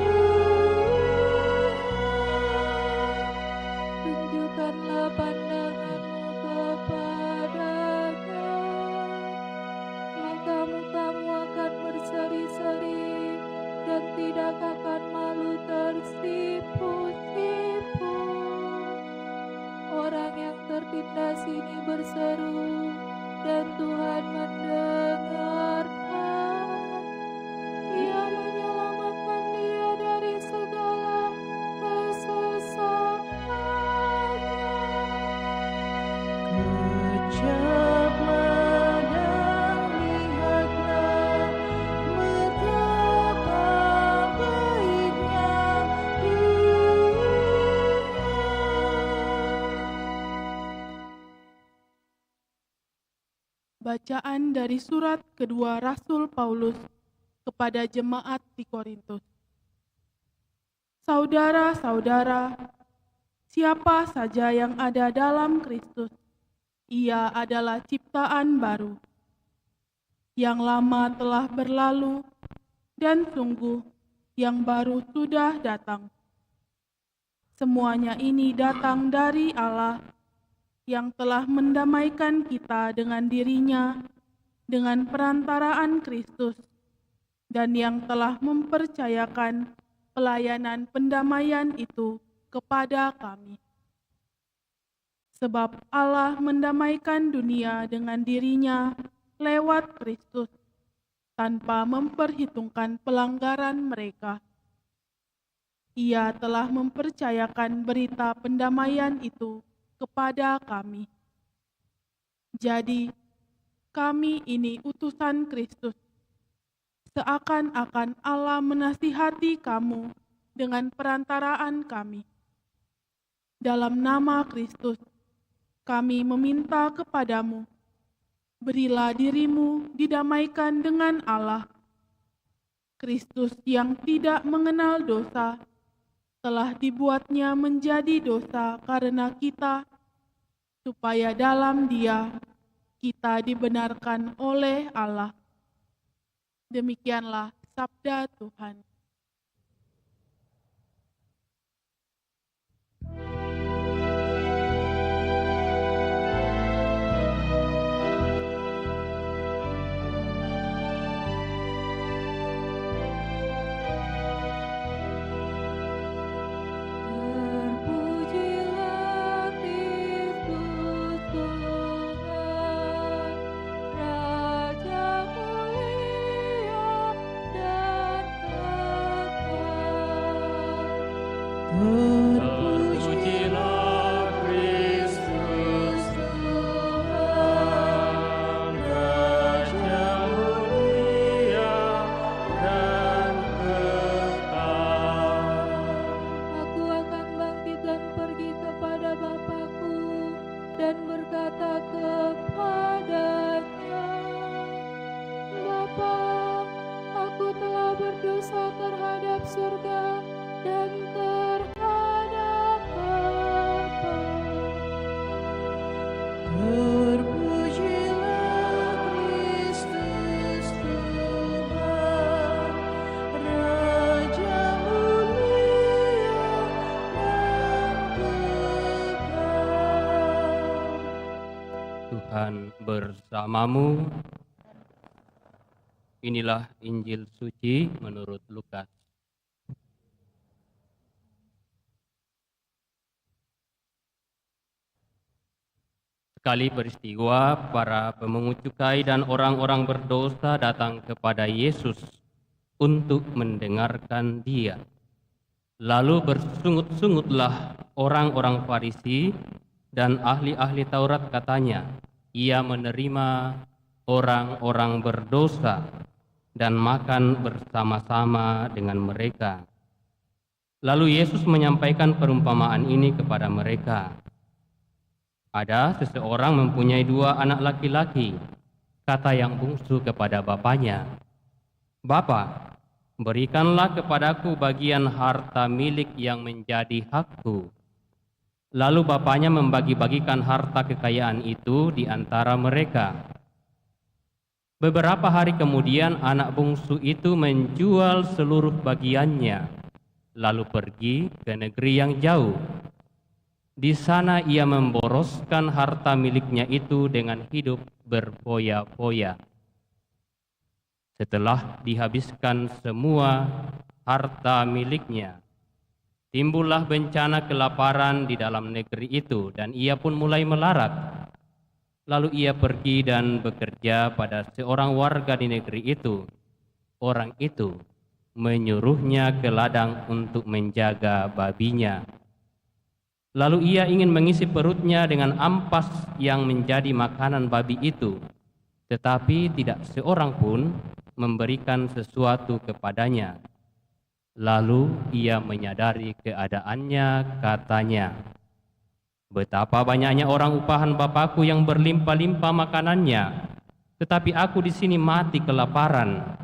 Tuhan. Tunjukkanlah pandanganmu kepadanya, maka mukamu akan berseri-seri dan tidak akan malu tersipu. puji-Mu. Orang yang tertindas ini berseru, dan Tuhan mendengarkan. Ia menyelamatkan dia dari segala kesesakannya. Ucaplah dan lihatlah betapa baiknya Tuhan. Bacaan dari surat kedua Rasul Paulus kepada jemaat di Korintus. Saudara-saudara, siapa saja yang ada dalam Kristus, ia adalah ciptaan baru. Yang lama telah berlalu, dan sungguh yang baru sudah datang. Semuanya ini datang dari Allah, yang telah mendamaikan kita dengan dirinya dengan perantaraan Kristus, dan yang telah mempercayakan pelayanan pendamaian itu kepada kami. Sebab Allah mendamaikan dunia dengan dirinya lewat Kristus, tanpa memperhitungkan pelanggaran mereka. Ia telah mempercayakan berita pendamaian itu kepada kami. Jadi, kami ini utusan Kristus, seakan-akan Allah menasihati kamu dengan perantaraan kami. Dalam nama Kristus, kami meminta kepadamu, berilah dirimu didamaikan dengan Allah. Kristus yang tidak mengenal dosa, telah dibuatnya menjadi dosa karena kita, supaya dalam Dia kita dibenarkan oleh Allah. Demikianlah sabda Tuhan. Terpujilah Kristus Tuhan, Raja mulia dan kekal. Terpujilah Kristus Tuhan, Raja mulia dan kekal. Aku akan bangkit dan pergi kepada Bapakku dan berkata kepadanya, Bapa, aku telah berdosa terhadap surga dan terhadap Bapa. Terpujilah Kristus Tuhan, Raja mulia dan kekal. Tuhan bersamamu. Inilah Injil suci menurut Lukas. Sekali peristiwa, para pemungut cukai dan orang-orang berdosa datang kepada Yesus untuk mendengarkan Dia. Lalu bersungut-sungutlah orang-orang Farisi dan ahli-ahli Taurat, katanya, Ia menerima orang-orang berdosa dan makan bersama-sama dengan mereka. Lalu Yesus menyampaikan perumpamaan ini kepada mereka. Ada seseorang mempunyai 2 anak laki-laki. Kata yang bungsu kepada bapaknya, Bapa, berikanlah kepadaku bagian harta milik yang menjadi hakku. Lalu bapaknya membagi-bagikan harta kekayaan itu di antara mereka. Beberapa hari kemudian anak bungsu itu menjual seluruh bagiannya, lalu pergi ke negeri yang jauh. Di sana ia memboroskan harta miliknya itu dengan hidup berfoya-foya. Setelah dihabiskan semua harta miliknya, timbullah bencana kelaparan di dalam negeri itu, dan ia pun mulai melarat. Lalu ia pergi dan bekerja pada seorang warga di negeri itu. Orang itu menyuruhnya ke ladang untuk menjaga babinya. Lalu ia ingin mengisi perutnya dengan ampas yang menjadi makanan babi itu, tetapi tidak seorang pun memberikan sesuatu kepadanya. Lalu ia menyadari keadaannya, katanya, "Betapa banyaknya orang upahan Bapakku yang berlimpah-limpah makanannya, tetapi aku di sini mati kelaparan.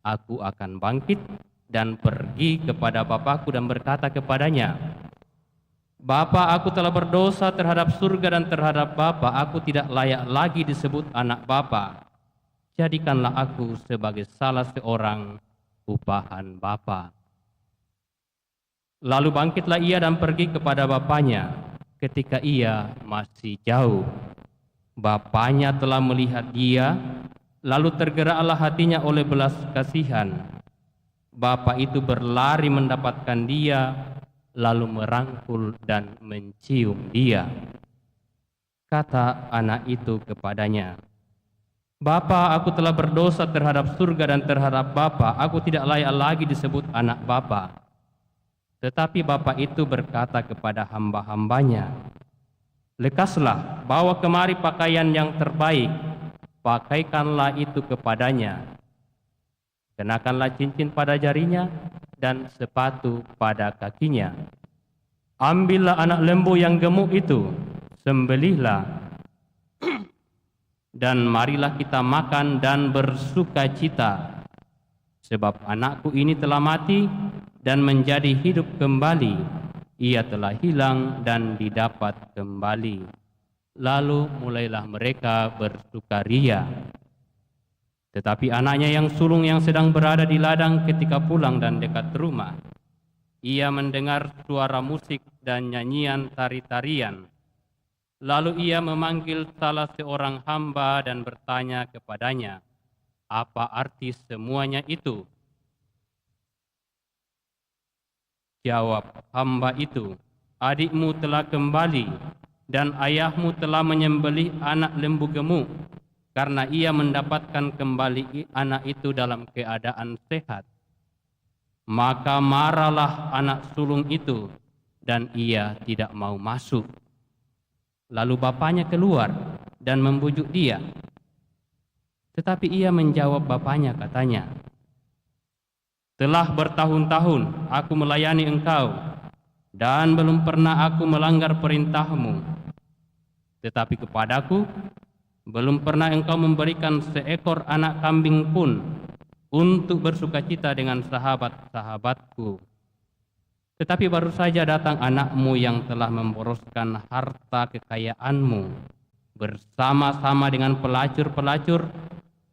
Aku akan bangkit dan pergi kepada Bapakku dan berkata kepadanya, Bapa, aku telah berdosa terhadap surga dan terhadap Bapa. Aku tidak layak lagi disebut anak Bapa. Jadikanlah aku sebagai salah seorang upahan Bapa." Lalu bangkitlah ia dan pergi kepada bapanya. Ketika ia masih jauh, bapanya telah melihat dia, lalu tergeraklah hatinya oleh belas kasihan. Bapa itu berlari mendapatkan dia, lalu merangkul dan mencium dia. Kata anak itu kepadanya, "Bapa, aku telah berdosa terhadap surga dan terhadap Bapa. Aku tidak layak lagi disebut anak Bapa." Tetapi bapa itu berkata kepada hamba-hambanya, "Lekaslah, bawa kemari pakaian yang terbaik, pakaikanlah itu kepadanya. Kenakanlah cincin pada jarinya dan sepatu pada kakinya. Ambillah anak lembu yang gemuk itu, sembelihlah, dan marilah kita makan dan bersuka cita. Sebab anakku ini telah mati dan menjadi hidup kembali. Ia telah hilang dan didapat kembali." Lalu mulailah mereka bersukaria. Tetapi anaknya yang sulung yang sedang berada di ladang ketika pulang dan dekat rumah, ia mendengar suara musik dan nyanyian tari-tarian. Lalu ia memanggil salah seorang hamba dan bertanya kepadanya, "Apa arti semuanya itu?" Jawab hamba itu, "Adikmu telah kembali dan ayahmu telah menyembelih anak lembu gemuk, karena ia mendapatkan kembali anak itu dalam keadaan sehat." Maka marahlah anak sulung itu dan ia tidak mau masuk. Lalu bapaknya keluar dan membujuk dia. Tetapi ia menjawab bapaknya, katanya, "Telah bertahun-tahun aku melayani engkau, dan belum pernah aku melanggar perintahmu. Tetapi kepadaku belum pernah engkau memberikan seekor anak kambing pun untuk bersukacita dengan sahabat-sahabatku. Tetapi baru saja datang anakmu yang telah memboroskan harta kekayaanmu bersama-sama dengan pelacur-pelacur,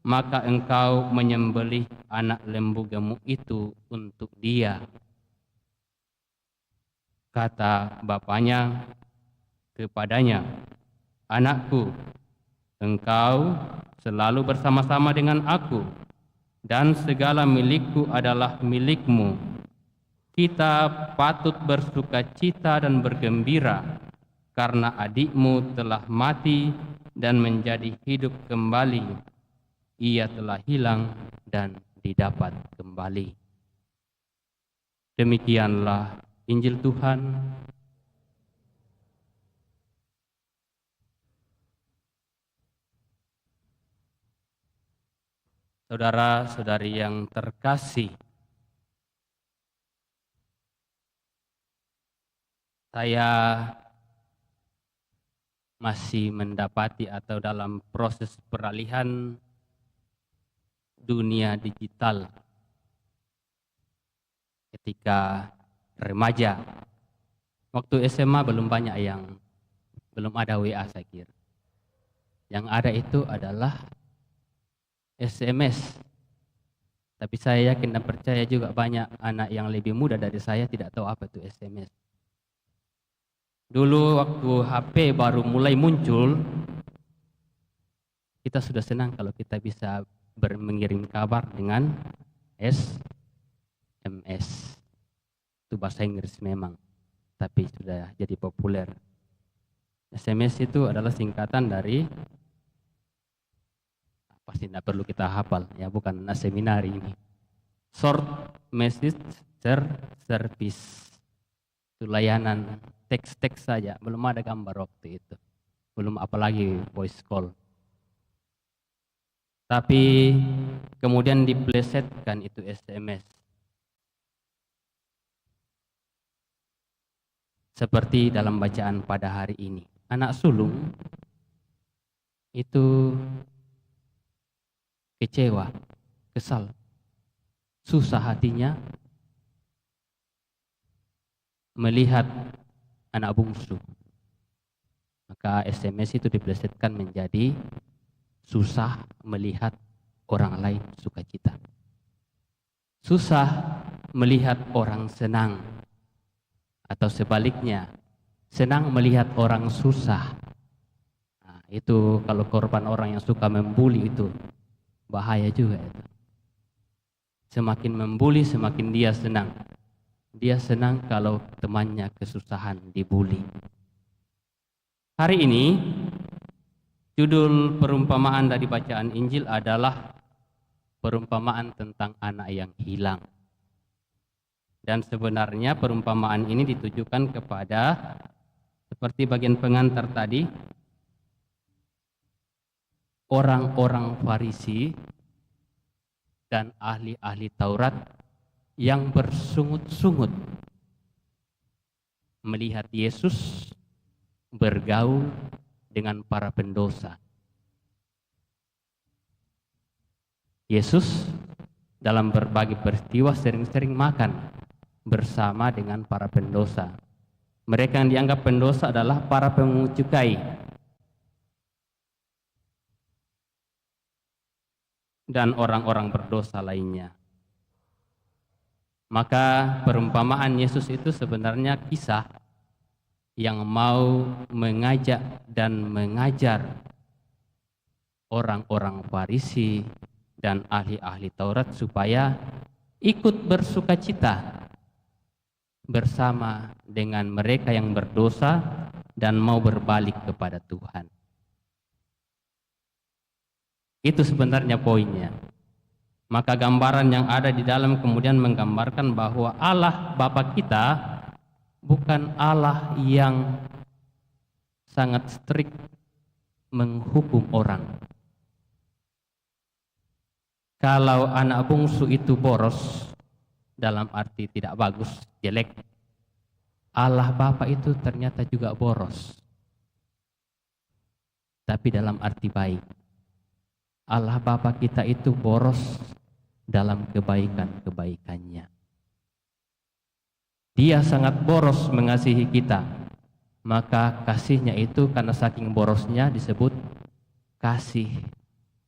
maka engkau menyembelih anak lembu gemuk itu untuk dia." Kata bapaknya kepadanya, "Anakku, engkau selalu bersama-sama dengan aku, dan segala milikku adalah milikmu. Kita patut bersukacita dan bergembira, karena adikmu telah mati dan menjadi hidup kembali. Ia telah hilang dan didapat kembali." Demikianlah Injil Tuhan. Saudara-saudari yang terkasih, saya masih mendapati atau dalam proses peralihan dunia digital ketika remaja. Waktu SMA belum ada WA saya kira. Yang ada itu adalah SMS. Tapi saya yakin dan percaya juga banyak anak yang lebih muda dari saya tidak tahu apa itu SMS. Dulu waktu HP baru mulai muncul, kita sudah senang kalau kita bisa mengirim kabar dengan SMS. Itu bahasa Inggris memang, tapi sudah jadi populer. SMS itu adalah singkatan dari, pasti tidak perlu kita hafal, ya bukan seminari ini. Short Message Service. Itu layanan teks-teks saja, belum ada gambar waktu itu. Belum apalagi voice call. Tapi kemudian diplesetkan itu SMS. Seperti dalam bacaan pada hari ini. Anak sulung itu kecewa, kesal, susah hatinya melihat anak bungsu. Maka SMS itu diplesetkan menjadi susah melihat orang lain sukacita. Susah melihat orang senang. Atau sebaliknya, senang melihat orang susah. Nah, itu kalau korban orang yang suka membuli itu bahaya juga itu. Semakin membuli semakin dia senang. Dia senang kalau temannya kesusahan dibuli. Hari ini judul perumpamaan dari bacaan Injil adalah perumpamaan tentang anak yang hilang. Dan sebenarnya perumpamaan ini ditujukan kepada, seperti bagian pengantar tadi, orang-orang Farisi dan ahli-ahli Taurat yang bersungut-sungut melihat Yesus bergaul dengan para pendosa. Yesus dalam berbagai peristiwa sering-sering makan bersama dengan para pendosa. Mereka yang dianggap pendosa adalah para pemungut cukai dan orang-orang berdosa lainnya. Maka perumpamaan Yesus itu sebenarnya kisah yang mau mengajak dan mengajar orang-orang Farisi dan ahli-ahli Taurat supaya ikut bersukacita bersama dengan mereka yang berdosa dan mau berbalik kepada Tuhan. Itu sebenarnya poinnya. Maka gambaran yang ada di dalam kemudian menggambarkan bahwa Allah Bapa kita bukan Allah yang sangat strict menghukum orang. Kalau anak bungsu itu boros, dalam arti tidak bagus, jelek, Allah Bapa itu ternyata juga boros, tapi dalam arti baik. Allah Bapa kita itu boros dalam kebaikan-kebaikannya. Dia sangat boros mengasihi kita, maka kasihnya itu karena saking borosnya disebut kasih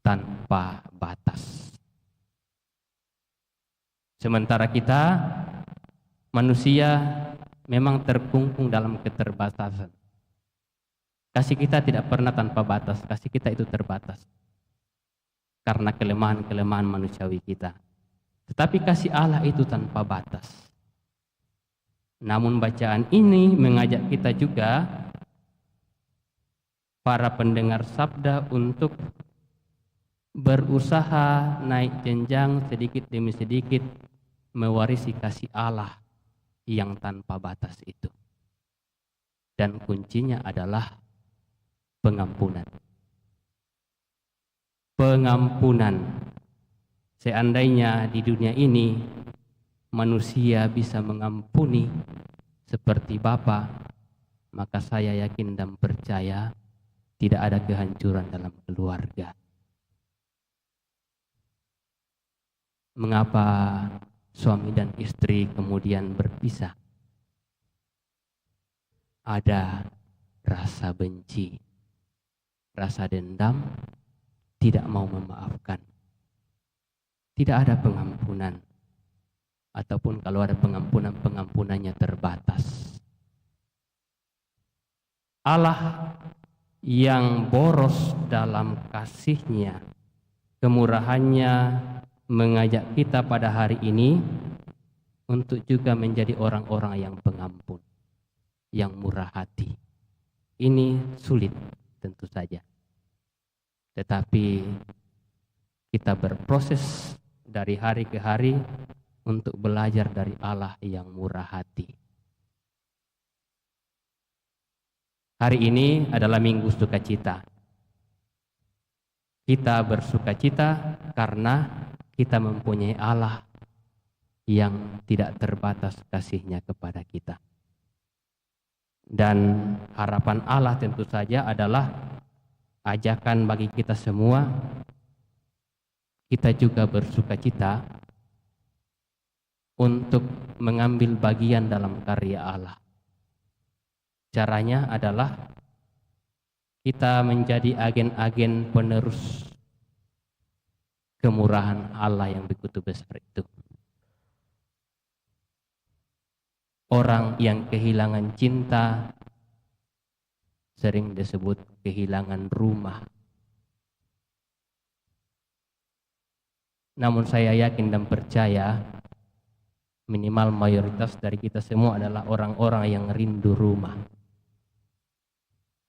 tanpa batas. Sementara kita manusia memang terkungkung dalam keterbatasan. Kasih kita tidak pernah tanpa batas, kasih kita itu terbatas karena kelemahan-kelemahan manusiawi kita. Tetapi kasih Allah itu tanpa batas. Namun bacaan ini mengajak kita juga, para pendengar sabda, untuk berusaha naik jenjang sedikit demi sedikit mewarisi kasih Allah yang tanpa batas itu. Dan kuncinya adalah pengampunan. Pengampunan. Seandainya di dunia ini manusia bisa mengampuni seperti Bapa, maka saya yakin dan percaya tidak ada kehancuran dalam keluarga. Mengapa suami dan istri kemudian berpisah? Ada rasa benci, rasa dendam, tidak mau memaafkan. Tidak ada pengampunan. Ataupun kalau ada pengampunan, pengampunannya terbatas. Allah yang boros dalam kasih-Nya, kemurahan-Nya, mengajak kita pada hari ini untuk juga menjadi orang-orang yang pengampun, yang murah hati. Ini sulit tentu saja. Tetapi kita berproses dari hari ke hari untuk belajar dari Allah yang murah hati. Hari ini adalah Minggu Sukacita. Kita bersukacita karena kita mempunyai Allah yang tidak terbatas kasih-Nya kepada kita. Dan harapan Allah tentu saja adalah ajakan bagi kita semua, kita juga bersukacita untuk mengambil bagian dalam karya Allah. Caranya adalah kita menjadi agen-agen penerus kemurahan Allah yang begitu besar itu. Orang yang kehilangan cinta sering disebut kehilangan rumah. Namun saya yakin dan percaya minimal mayoritas dari kita semua adalah orang-orang yang rindu rumah.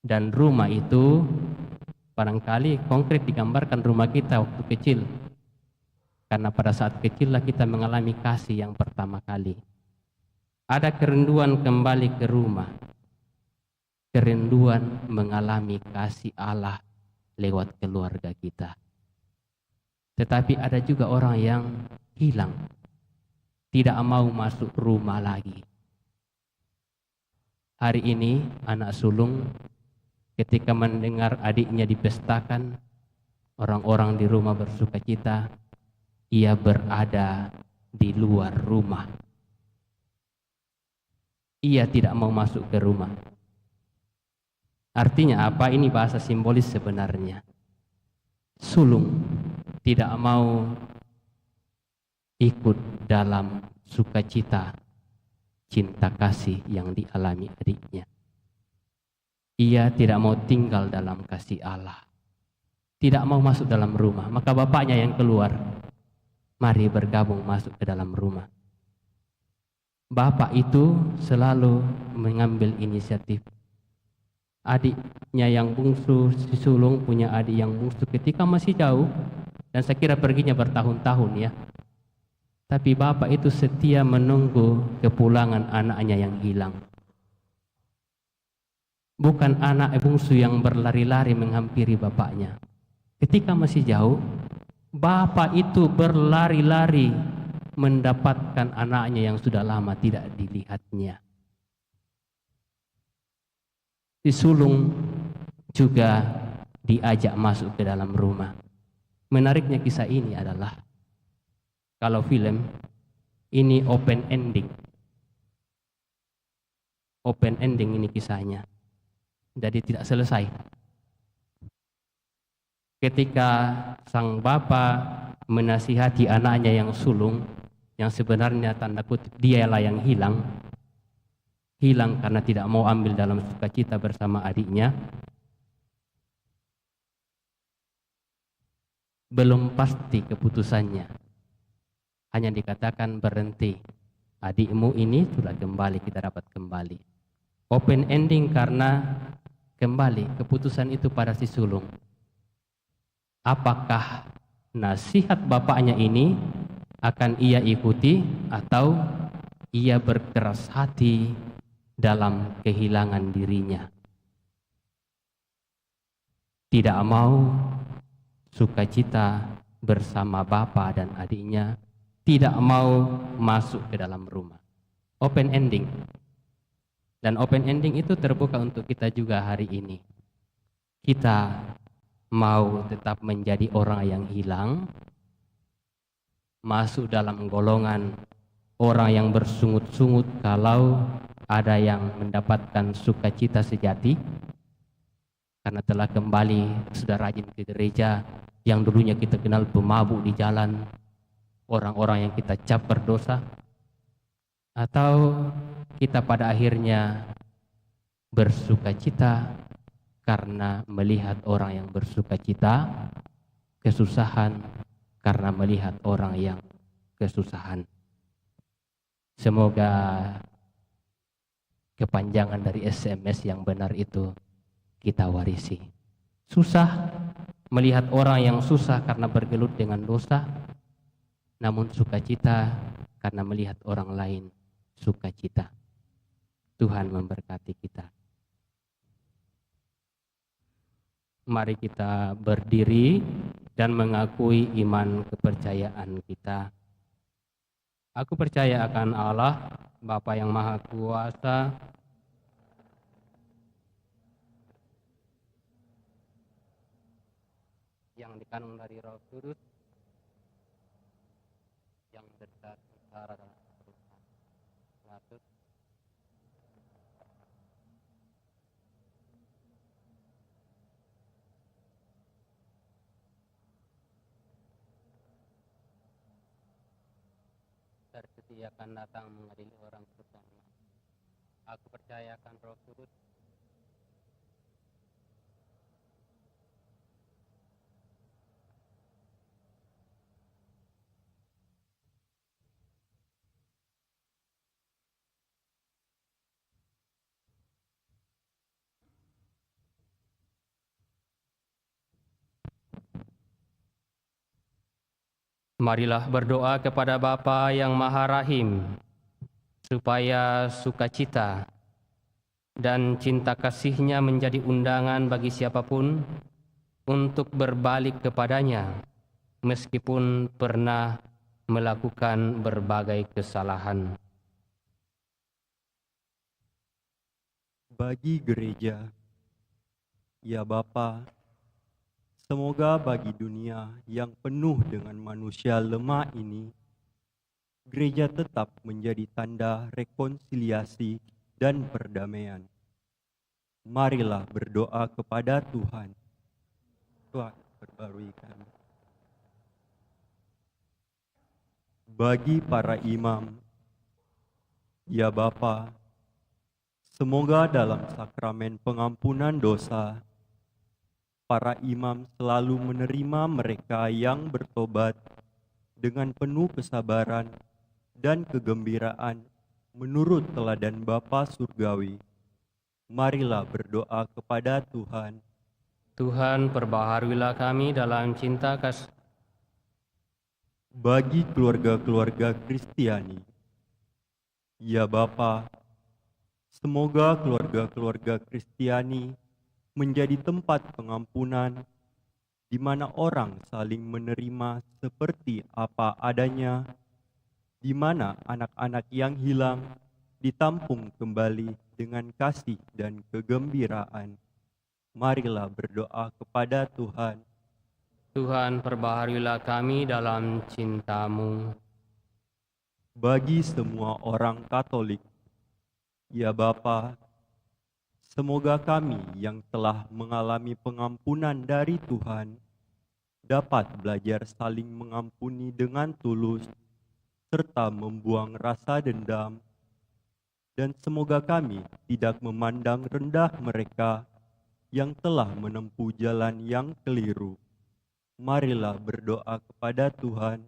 Dan rumah itu barangkali konkret digambarkan rumah kita waktu kecil. Karena pada saat kecillah kita mengalami kasih yang pertama kali. Ada kerinduan kembali ke rumah. Kerinduan mengalami kasih Allah lewat keluarga kita. Tetapi ada juga orang yang hilang. Tidak mau masuk rumah lagi. Hari ini anak sulung ketika mendengar adiknya dipestakan, orang-orang di rumah bersukacita, ia berada di luar rumah. Ia tidak mau masuk ke rumah. Artinya apa? Ini bahasa simbolis sebenarnya. Sulung tidak mau ikut dalam sukacita, cinta kasih yang dialami adiknya. Ia tidak mau tinggal dalam kasih Allah. Tidak mau masuk dalam rumah. Maka bapaknya yang keluar. Mari bergabung masuk ke dalam rumah. Bapak itu selalu mengambil inisiatif. Adiknya yang bungsu, si sulung punya adik yang bungsu ketika masih jauh. Dan saya kira perginya bertahun-tahun ya. Tapi bapak itu setia menunggu kepulangan anaknya yang hilang. Bukan anak bungsu yang berlari-lari menghampiri bapaknya. Ketika masih jauh, bapak itu berlari-lari mendapatkan anaknya yang sudah lama tidak dilihatnya. Si sulung juga diajak masuk ke dalam rumah. Menariknya kisah ini adalah, kalau film, ini open ending. Open ending ini kisahnya. Jadi tidak selesai. Ketika sang bapak menasihati anaknya yang sulung, yang sebenarnya tanda kutip dialah yang hilang karena tidak mau ambil dalam sukacita bersama adiknya, belum pasti keputusannya. Hanya dikatakan berhenti, adikmu ini sudah kembali, kita dapat kembali. Open ending karena kembali keputusan itu pada si sulung. Apakah nasihat bapaknya ini akan ia ikuti atau ia berkeras hati dalam kehilangan dirinya? Tidak mau sukacita bersama bapak dan adiknya, tidak mau masuk ke dalam rumah. Open ending. Dan open ending itu terbuka untuk kita juga hari ini. Kita mau tetap menjadi orang yang hilang, masuk dalam golongan orang yang bersungut-sungut kalau ada yang mendapatkan sukacita sejati, karena telah kembali, sudah rajin ke gereja, yang dulunya kita kenal pemabuk di jalan, orang-orang yang kita cap berdosa, atau kita pada akhirnya bersukacita karena melihat orang yang bersukacita, kesusahan karena melihat orang yang kesusahan. Semoga kepanjangan dari SMS yang benar itu kita warisi. Susah melihat orang yang susah karena bergelut dengan dosa, namun sukacita karena melihat orang lain sukacita. Tuhan memberkati kita. Mari kita berdiri dan mengakui iman kepercayaan kita. Aku percaya akan Allah, Bapa yang Maha Kuasa, yang dikandung dari Roh Kudus, yang dekat secara dan mengatur setia akan datang mengadili orang terutama. Aku percaya akan Roh Kudus, marilah berdoa kepada Bapa yang Maha Rahim, supaya sukacita dan cinta kasih-Nya menjadi undangan bagi siapapun untuk berbalik kepadanya, meskipun pernah melakukan berbagai kesalahan. Bagi gereja, ya Bapa, semoga bagi dunia yang penuh dengan manusia lemah ini, gereja tetap menjadi tanda rekonsiliasi dan perdamaian. Marilah berdoa kepada Tuhan. Tuhan, perbarui kami. Bagi para imam, ya Bapa, semoga dalam sakramen pengampunan dosa, para imam selalu menerima mereka yang bertobat dengan penuh kesabaran dan kegembiraan menurut teladan Bapa Surgawi. Marilah berdoa kepada Tuhan. Tuhan, perbaharuilah kami dalam cinta kasih. Bagi keluarga-keluarga Kristiani, ya Bapa, semoga keluarga-keluarga Kristiani menjadi tempat pengampunan di mana orang saling menerima seperti apa adanya, di mana anak-anak yang hilang ditampung kembali dengan kasih dan kegembiraan. Marilah berdoa kepada Tuhan. Tuhan, perbaharuilah kami dalam cinta-Mu. Bagi semua orang Katolik, ya Bapa, semoga kami yang telah mengalami pengampunan dari Tuhan dapat belajar saling mengampuni dengan tulus serta membuang rasa dendam, dan semoga kami tidak memandang rendah mereka yang telah menempuh jalan yang keliru. Marilah berdoa kepada Tuhan.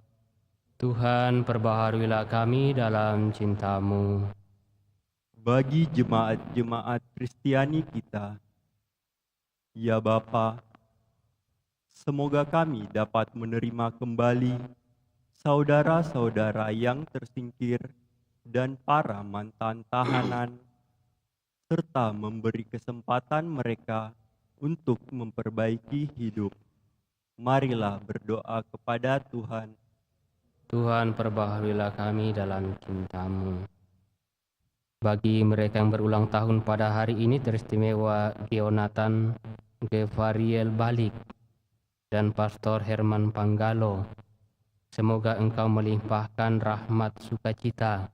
Tuhan, perbaharuilah kami dalam cinta-Mu. Bagi jemaat-jemaat Kristiani kita, ya Bapa, semoga kami dapat menerima kembali saudara-saudara yang tersingkir dan para mantan tahanan, serta memberi kesempatan mereka untuk memperbaiki hidup. Marilah berdoa kepada Tuhan. Tuhan, perbaharuilah kami dalam cinta-Mu. Bagi mereka yang berulang tahun pada hari ini, teristimewa Gionatan Gevariel Balik dan Pastor Herman Panggalo, semoga Engkau melimpahkan rahmat sukacita,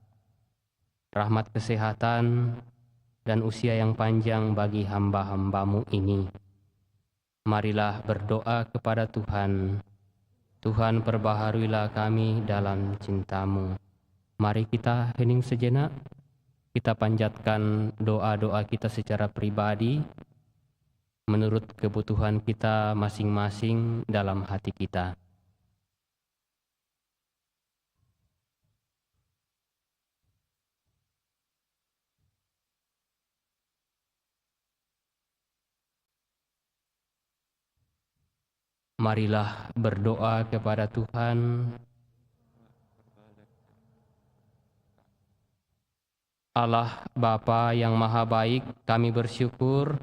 rahmat kesehatan, dan usia yang panjang bagi hamba-hamba-Mu ini. Marilah berdoa kepada Tuhan. Tuhan, perbaharuilah kami dalam cinta-Mu. Mari kita hening sejenak, kita panjatkan doa-doa kita secara pribadi, menurut kebutuhan kita masing-masing dalam hati kita. Marilah berdoa kepada Tuhan. Allah Bapa yang Maha Baik, kami bersyukur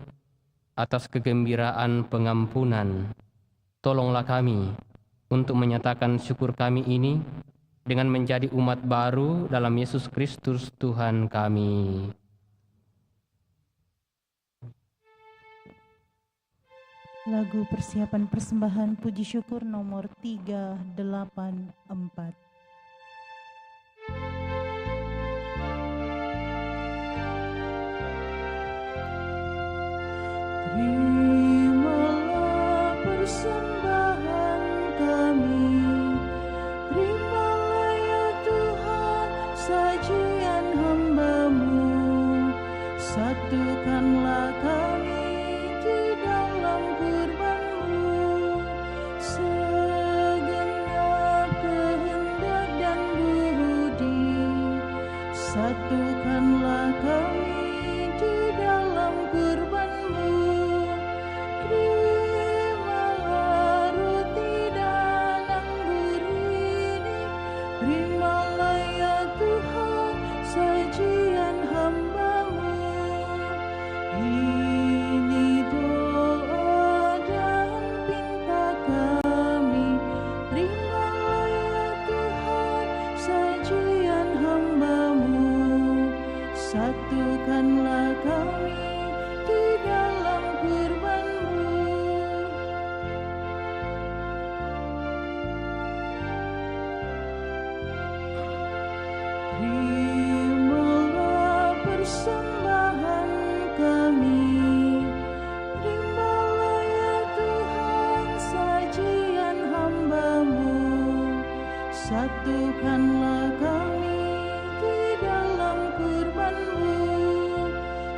atas kegembiraan pengampunan. Tolonglah kami untuk menyatakan syukur kami ini dengan menjadi umat baru dalam Yesus Kristus Tuhan kami. Lagu persiapan persembahan puji syukur nomor 384. Terimalah persembahan kami, terimalah ya Tuhan sajian hamba-Mu, satukanlah kami di dalam kurban-Mu, segenap kehendak dan budi, satukanlah kami di dalam kurban-Mu. Terimalah roti dan anggur ini, terimalah ya Tuhan sajian hamba-Mu. Ini doa dan pinta kami, terimalah ya Tuhan sajian hamba-Mu, satukanlah kami di dalam kurban-Mu. Terimalah persembahan kami, terimalah ya Tuhan sajian hamba-Mu, satukanlah kami di dalam kurban-Mu,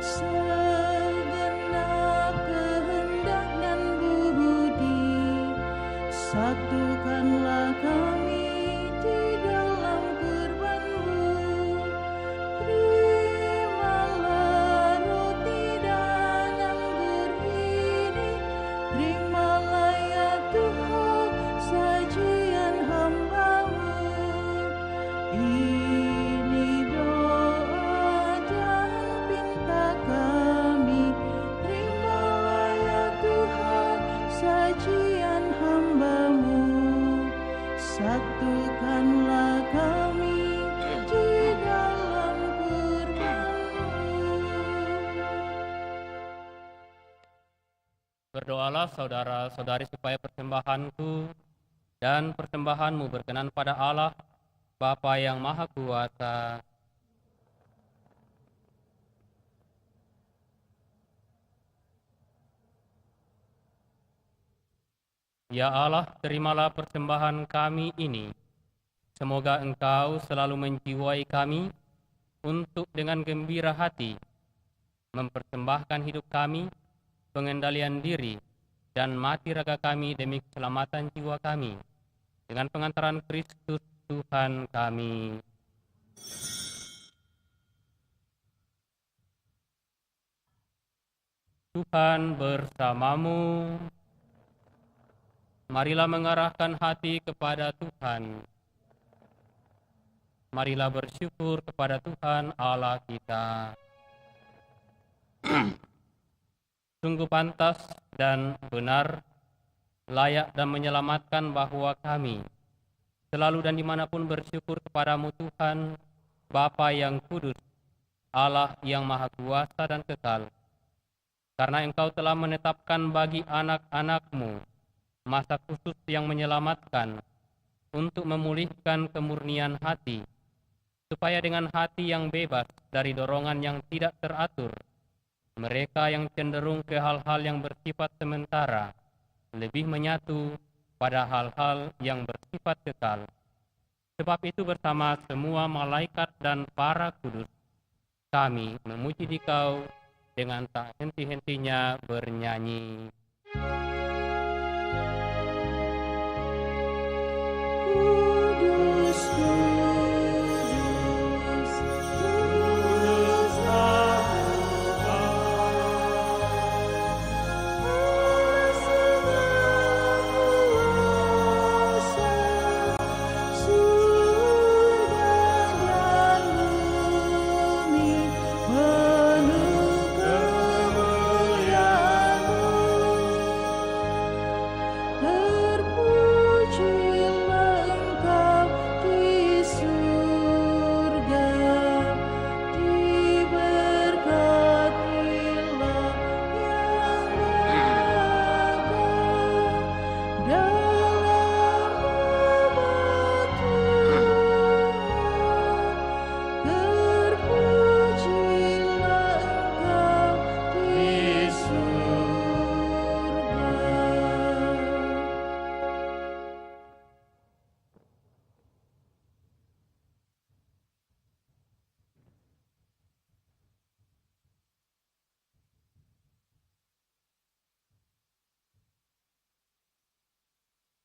segenap kehendak dan budi, satukanlah kami di dalam kurban-Mu. Terimalah roti dan anggur ini, terimalah ya Tuhan sajian hamba-Mu. Ini doa dan pinta kami, terimalah ya Tuhan sajian hamba-Mu, satukanlah kami di dalam kurban-Mu. Berdoalah saudara-saudari supaya persembahanku dan persembahanmu berkenan pada Allah, Bapa yang Maha Kuasa. Ya Allah, terimalah persembahan kami ini. Semoga Engkau selalu menjiwai kami untuk dengan gembira hati mempersembahkan hidup kami, pengendalian diri, dan mati raga kami demi keselamatan jiwa kami. Dengan pengantaran Kristus Tuhan kami. Tuhan bersamamu. Marilah mengarahkan hati kepada Tuhan. Marilah bersyukur kepada Tuhan Allah kita. Sungguh pantas dan benar, layak dan menyelamatkan bahwa kami selalu dan dimanapun bersyukur kepadamu Tuhan, Bapa yang kudus, Allah yang maha kuasa dan kekal. Karena Engkau telah menetapkan bagi anak-anak-Mu masa khusus yang menyelamatkan untuk memulihkan kemurnian hati, supaya dengan hati yang bebas dari dorongan yang tidak teratur, mereka yang cenderung ke hal-hal yang bersifat sementara lebih menyatu pada hal-hal yang bersifat kekal. Sebab itu bersama semua malaikat dan para kudus, kami memuji Dikau dengan tak henti-hentinya bernyanyi. Kudus, kudus, kudus Allah, segala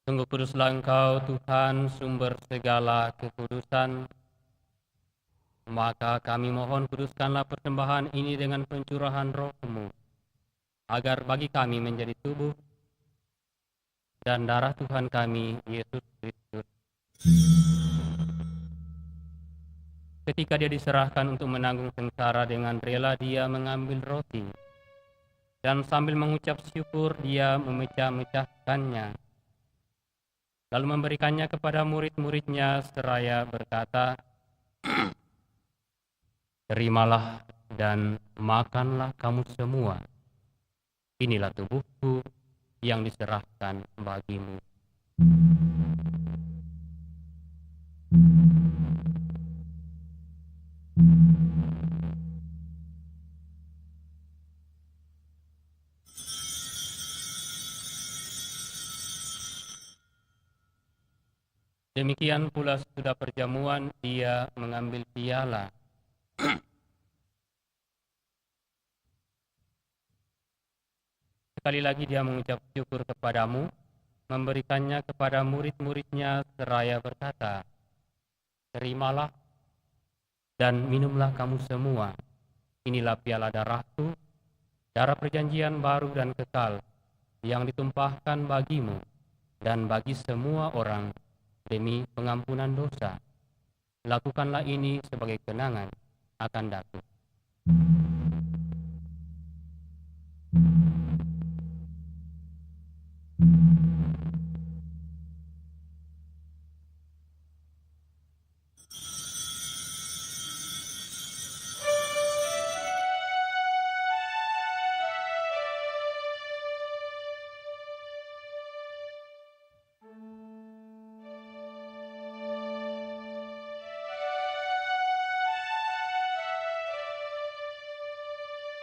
Sungguh kuduslah Engkau Tuhan, sumber segala kekudusan. Maka kami mohon kuduskanlah persembahan ini dengan pencurahan Roh-Mu, agar bagi kami menjadi tubuh dan darah Tuhan kami, Yesus Kristus. Ketika Dia diserahkan untuk menanggung sengsara, dengan rela Dia mengambil roti, dan sambil mengucap syukur Dia memecah-mecahkannya, lalu memberikannya kepada murid-muridnya seraya berkata, "Terimalah dan makanlah kamu semua. Inilah tubuhku yang diserahkan bagimu." Demikian pula sesudah perjamuan Dia mengambil piala. Sekali lagi Dia mengucap syukur kepadamu, memberikannya kepada murid-muridnya seraya berkata, "Terimalah dan minumlah kamu semua. Inilah piala darahku, darah perjanjian baru dan kekal, yang ditumpahkan bagimu dan bagi semua orang demi pengampunan dosa. Lakukanlah ini sebagai kenangan akan daku."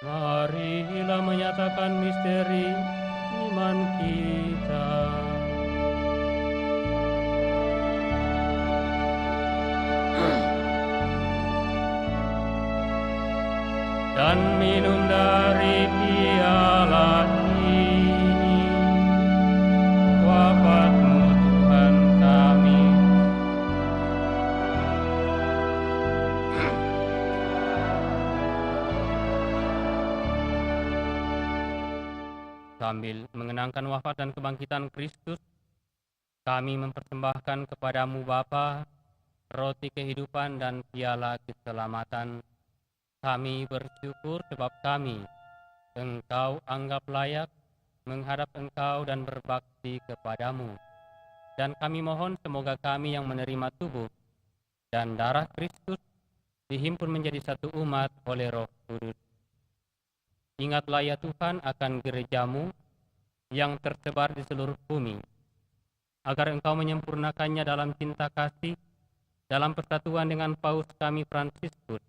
Marilah menyatakan misteri iman kita. Dan minum dari piala ini, wafat-Mu Tuhan kami. Sambil mengenangkan wafat dan kebangkitan Kristus, kami mempersembahkan kepadamu Bapa, roti kehidupan dan piala keselamatan. Kami bersyukur sebab kami, Engkau anggap layak menghadap Engkau dan berbakti kepadamu. Dan kami mohon semoga kami yang menerima tubuh dan darah Kristus dihimpun menjadi satu umat oleh Roh Kudus. Ingatlah ya Tuhan akan gereja-Mu yang tersebar di seluruh bumi, agar Engkau menyempurnakannya dalam cinta kasih, dalam persatuan dengan Paus kami Fransiskus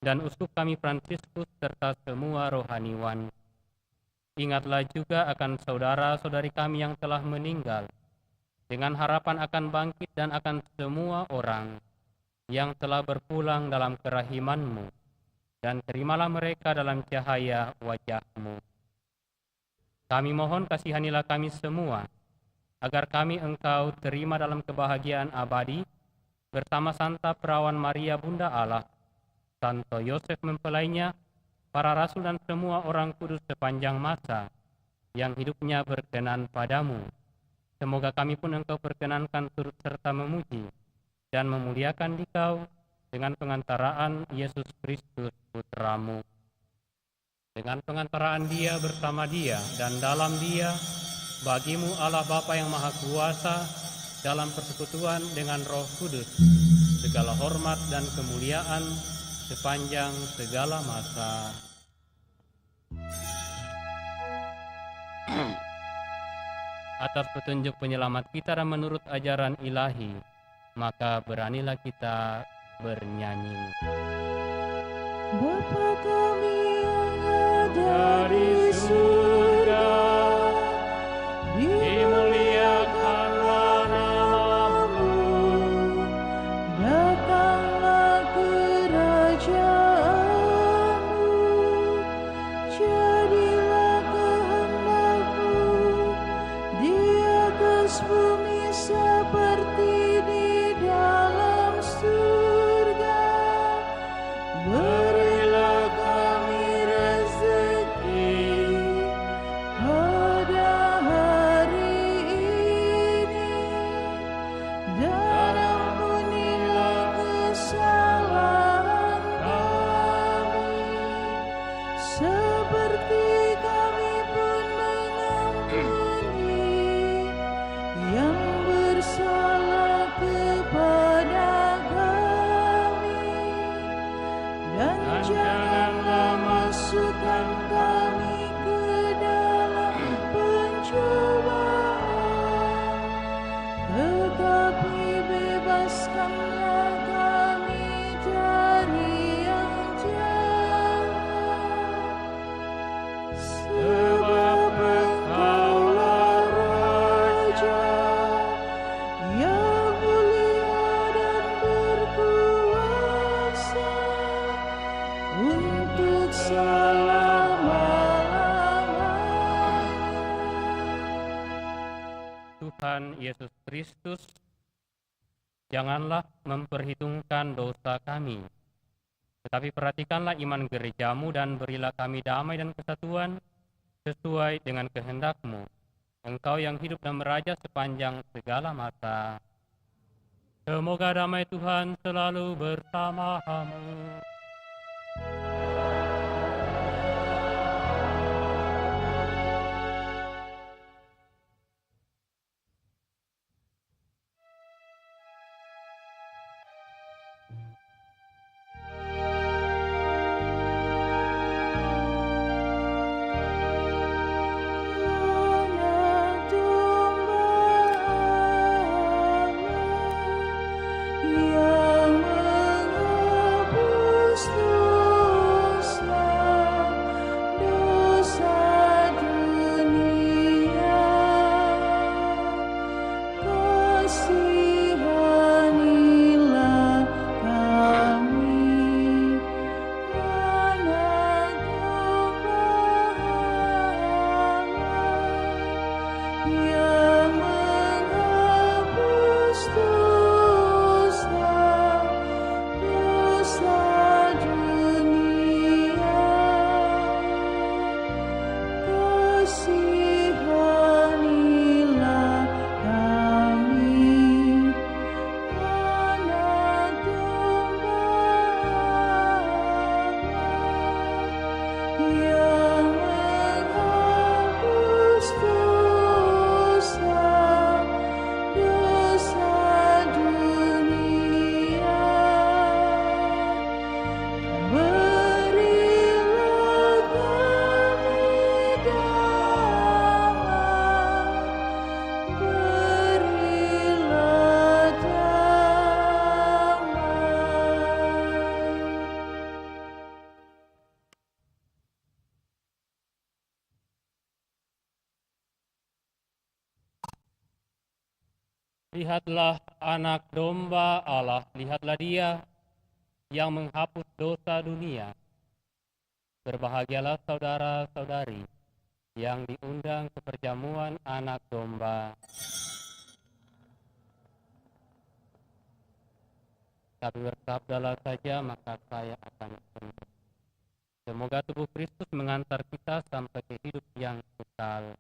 dan Uskup kami Fransiskus serta semua rohaniwan. Ingatlah juga akan saudara-saudari kami yang telah meninggal, dengan harapan akan bangkit dan akan semua orang yang telah berpulang dalam kerahiman-Mu, dan terimalah mereka dalam cahaya wajah-Mu. Kami mohon kasihanilah kami semua, agar kami Engkau terima dalam kebahagiaan abadi, bersama Santa Perawan Maria Bunda Allah, Santo Yosef mempelainya, para rasul dan semua orang kudus sepanjang masa, yang hidupnya berkenan padamu. Semoga kami pun Engkau perkenankan turut serta memuji dan memuliakan Dikau, dengan pengantaraan Yesus Kristus Putra-Mu. Dengan pengantaraan Dia, bersama Dia, dan dalam Dia, bagi-Mu Allah Bapa yang Maha Kuasa, dalam persekutuan dengan Roh Kudus, segala hormat dan kemuliaan sepanjang segala masa. Atas petunjuk penyelamat kita dan menurut ajaran ilahi, maka beranilah kita bernyanyi. Bapa kami yang ada di surga, Dimuliakanlah nama-Mu, datanglah kerajaan-Mu, jadilah kehendak-Mu di atas dan janganlah masukkan kami ke dalam pencobaan, tetapi bebaskanlah kami dari yang jahat. Sebab Engkaulah Raja yang mulia dan berkuasa untuk selama-lamanya. Tuhan Yesus Kristus, janganlah memperhitungkan dosa kami, tetapi perhatikanlah iman gerejamu dan berilah kami damai dan kesatuan sesuai dengan kehendak-Mu. Engkau yang hidup dan meraja sepanjang segala masa. Semoga damai Tuhan selalu bersamamu. Anak domba Allah yang menghapus dosa dunia, kasihanilah kami. Anak domba Allah yang menghapus dosa dunia, kasihanilah kami. Anak domba Allah yang menghapus dosa dunia, berilah kami damai, berilah damai. Lihatlah anak domba Allah, lihatlah Dia yang menghapus dosa dunia. Berbahagialah saudara-saudari yang diundang ke perjamuan anak domba. Tapi bersabdalah saja, maka saya akan sembuh. Semoga tubuh Kristus mengantar kita sampai ke hidup yang kekal.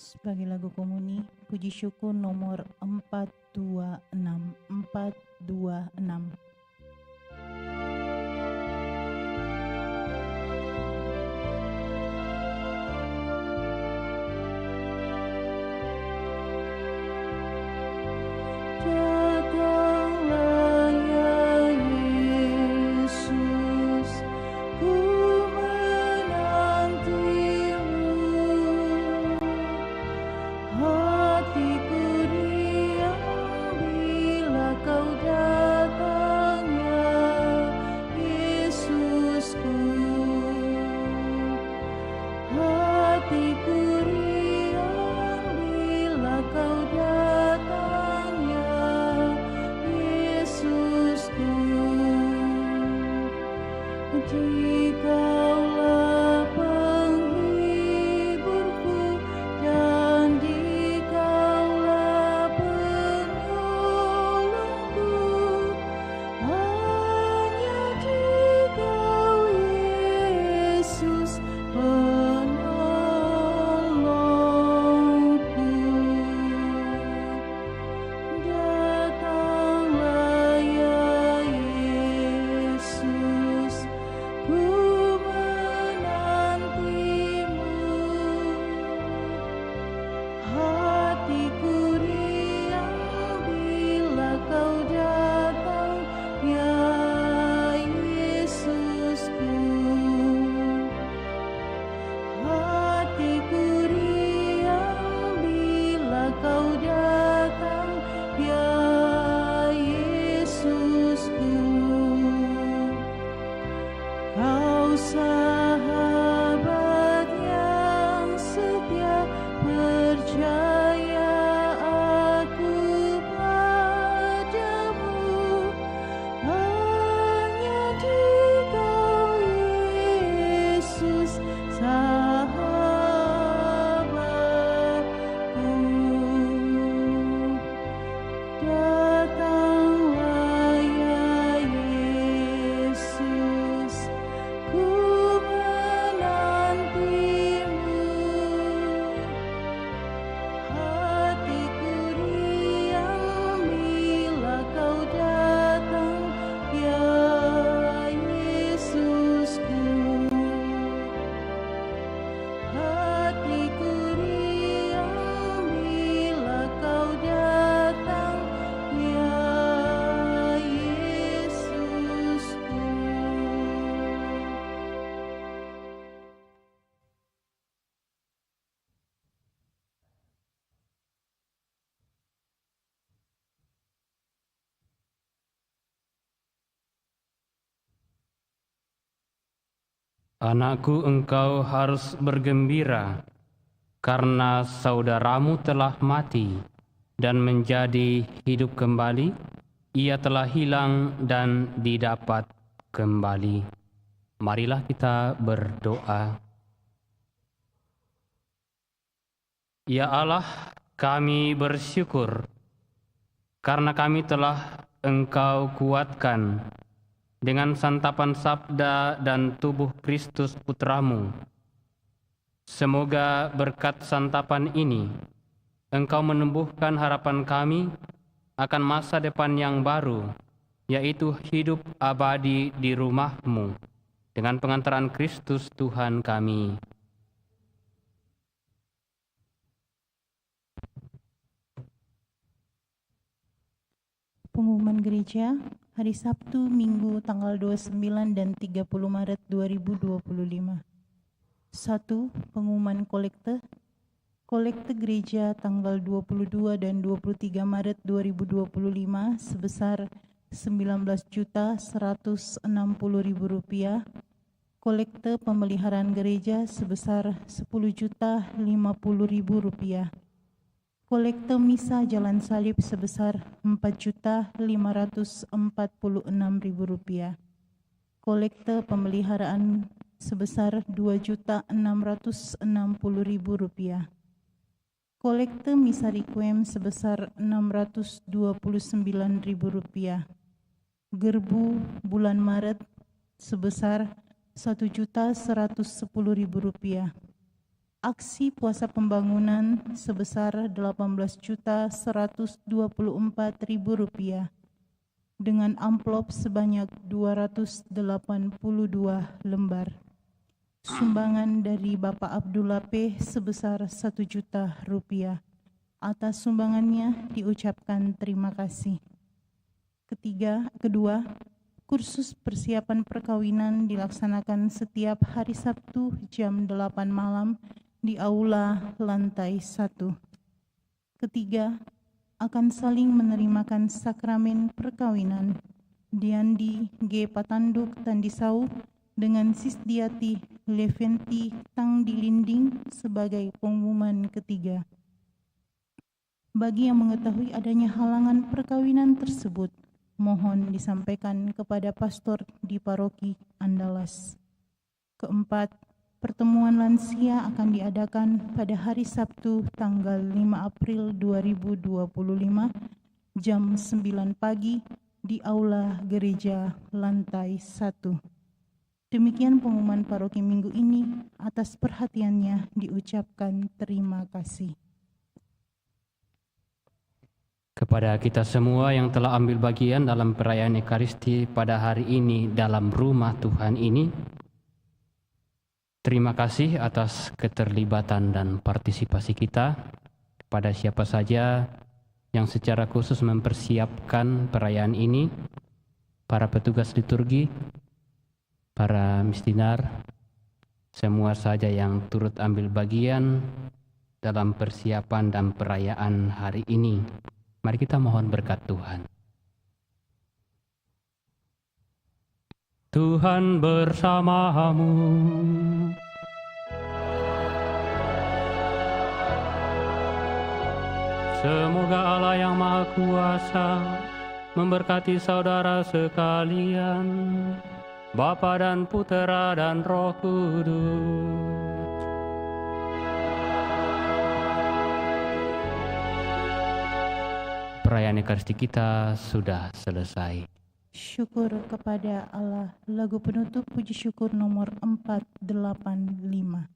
Sebagai lagu komuni, puji syukur nomor 426. Datanglah ya Yesus, ku menantimu. Hatiku riang bila kau datang ya Yesusku. Hatiku riang bila kau datang ya Yesusku. Dikaulah penghiburku dan dikaulah penolongku, hanya dikau Yesus penolongku. Datanglah ya Yesus, ku menantimu. Hatiku riang bila kau datang ya Yesusku. Hatiku riang bila kau datang ya Yesusku. Kau sahabat yang setia, percaya aku padamu, hanya dikau Yesus sahabatku. Datanglah ya Yesus, ku menantimu. Hatiku riang bila kau datang ya Yesusku. Hatiku riang bila kau datang ya Yesusku. Anakku, engkau harus bergembira, karena saudaramu telah mati dan menjadi hidup kembali. Ia telah hilang dan didapat kembali. Marilah kita berdoa. Ya Allah, kami bersyukur karena kami telah Engkau kuatkan dengan santapan sabda dan tubuh Kristus Putramu. Semoga berkat santapan ini Engkau menumbuhkan harapan kami akan masa depan yang baru, yaitu hidup abadi di rumah-Mu dengan pengantaran Kristus Tuhan kami. Pengumuman gereja hari Sabtu, Minggu tanggal 29 dan 30 Maret 2025. 1. Pengumuman kolekte. Kolekte gereja tanggal 22 dan 23 Maret 2025 sebesar Rp19.160.000. Kolekte pemeliharaan gereja sebesar Rp10.050.000. Kolekte misa Jalan Salib sebesar Rp4.546.000. Kolekte pemeliharaan sebesar Rp2.660.000. Kolekte misa requiem sebesar Rp629.000. Gerbu bulan Maret sebesar Rp1.110.000. aksi puasa pembangunan sebesar Rp18.124.000 dengan amplop sebanyak 282 lembar. Sumbangan dari Bapak Abdullah P. sebesar Rp1 juta. Atas sumbangannya diucapkan terima kasih. Kedua, kursus persiapan perkawinan dilaksanakan setiap hari Sabtu jam 8 malam di aula lantai 1. Ketiga, akan saling menerimakan sakramen perkawinan Diandi G. Patanduk Tandisau dengan Sisdiati Leventi Tang Dilinding sebagai pengumuman ketiga. Bagi yang mengetahui adanya halangan perkawinan tersebut, mohon disampaikan kepada pastor di paroki Andalas. Keempat, pertemuan lansia akan diadakan pada hari Sabtu tanggal 5 April 2025 jam 9 pagi di Aula Gereja lantai 1. Demikian pengumuman paroki minggu ini. Atas perhatiannya diucapkan terima kasih. Kepada kita semua yang telah ambil bagian dalam perayaan Ekaristi pada hari ini dalam rumah Tuhan ini, terima kasih atas keterlibatan dan partisipasi kita. Kepada siapa saja yang secara khusus mempersiapkan perayaan ini, para petugas liturgi, para misdinar, semua saja yang turut ambil bagian dalam persiapan dan perayaan hari ini. Mari kita mohon berkat Tuhan. Tuhan bersamamu. Semoga Allah yang Maha Kuasa memberkati saudara sekalian, Bapa dan Putera dan Roh Kudus. Perayaan Ekaristi kita sudah selesai. Syukur kepada Allah. Lagu penutup puji syukur nomor 485.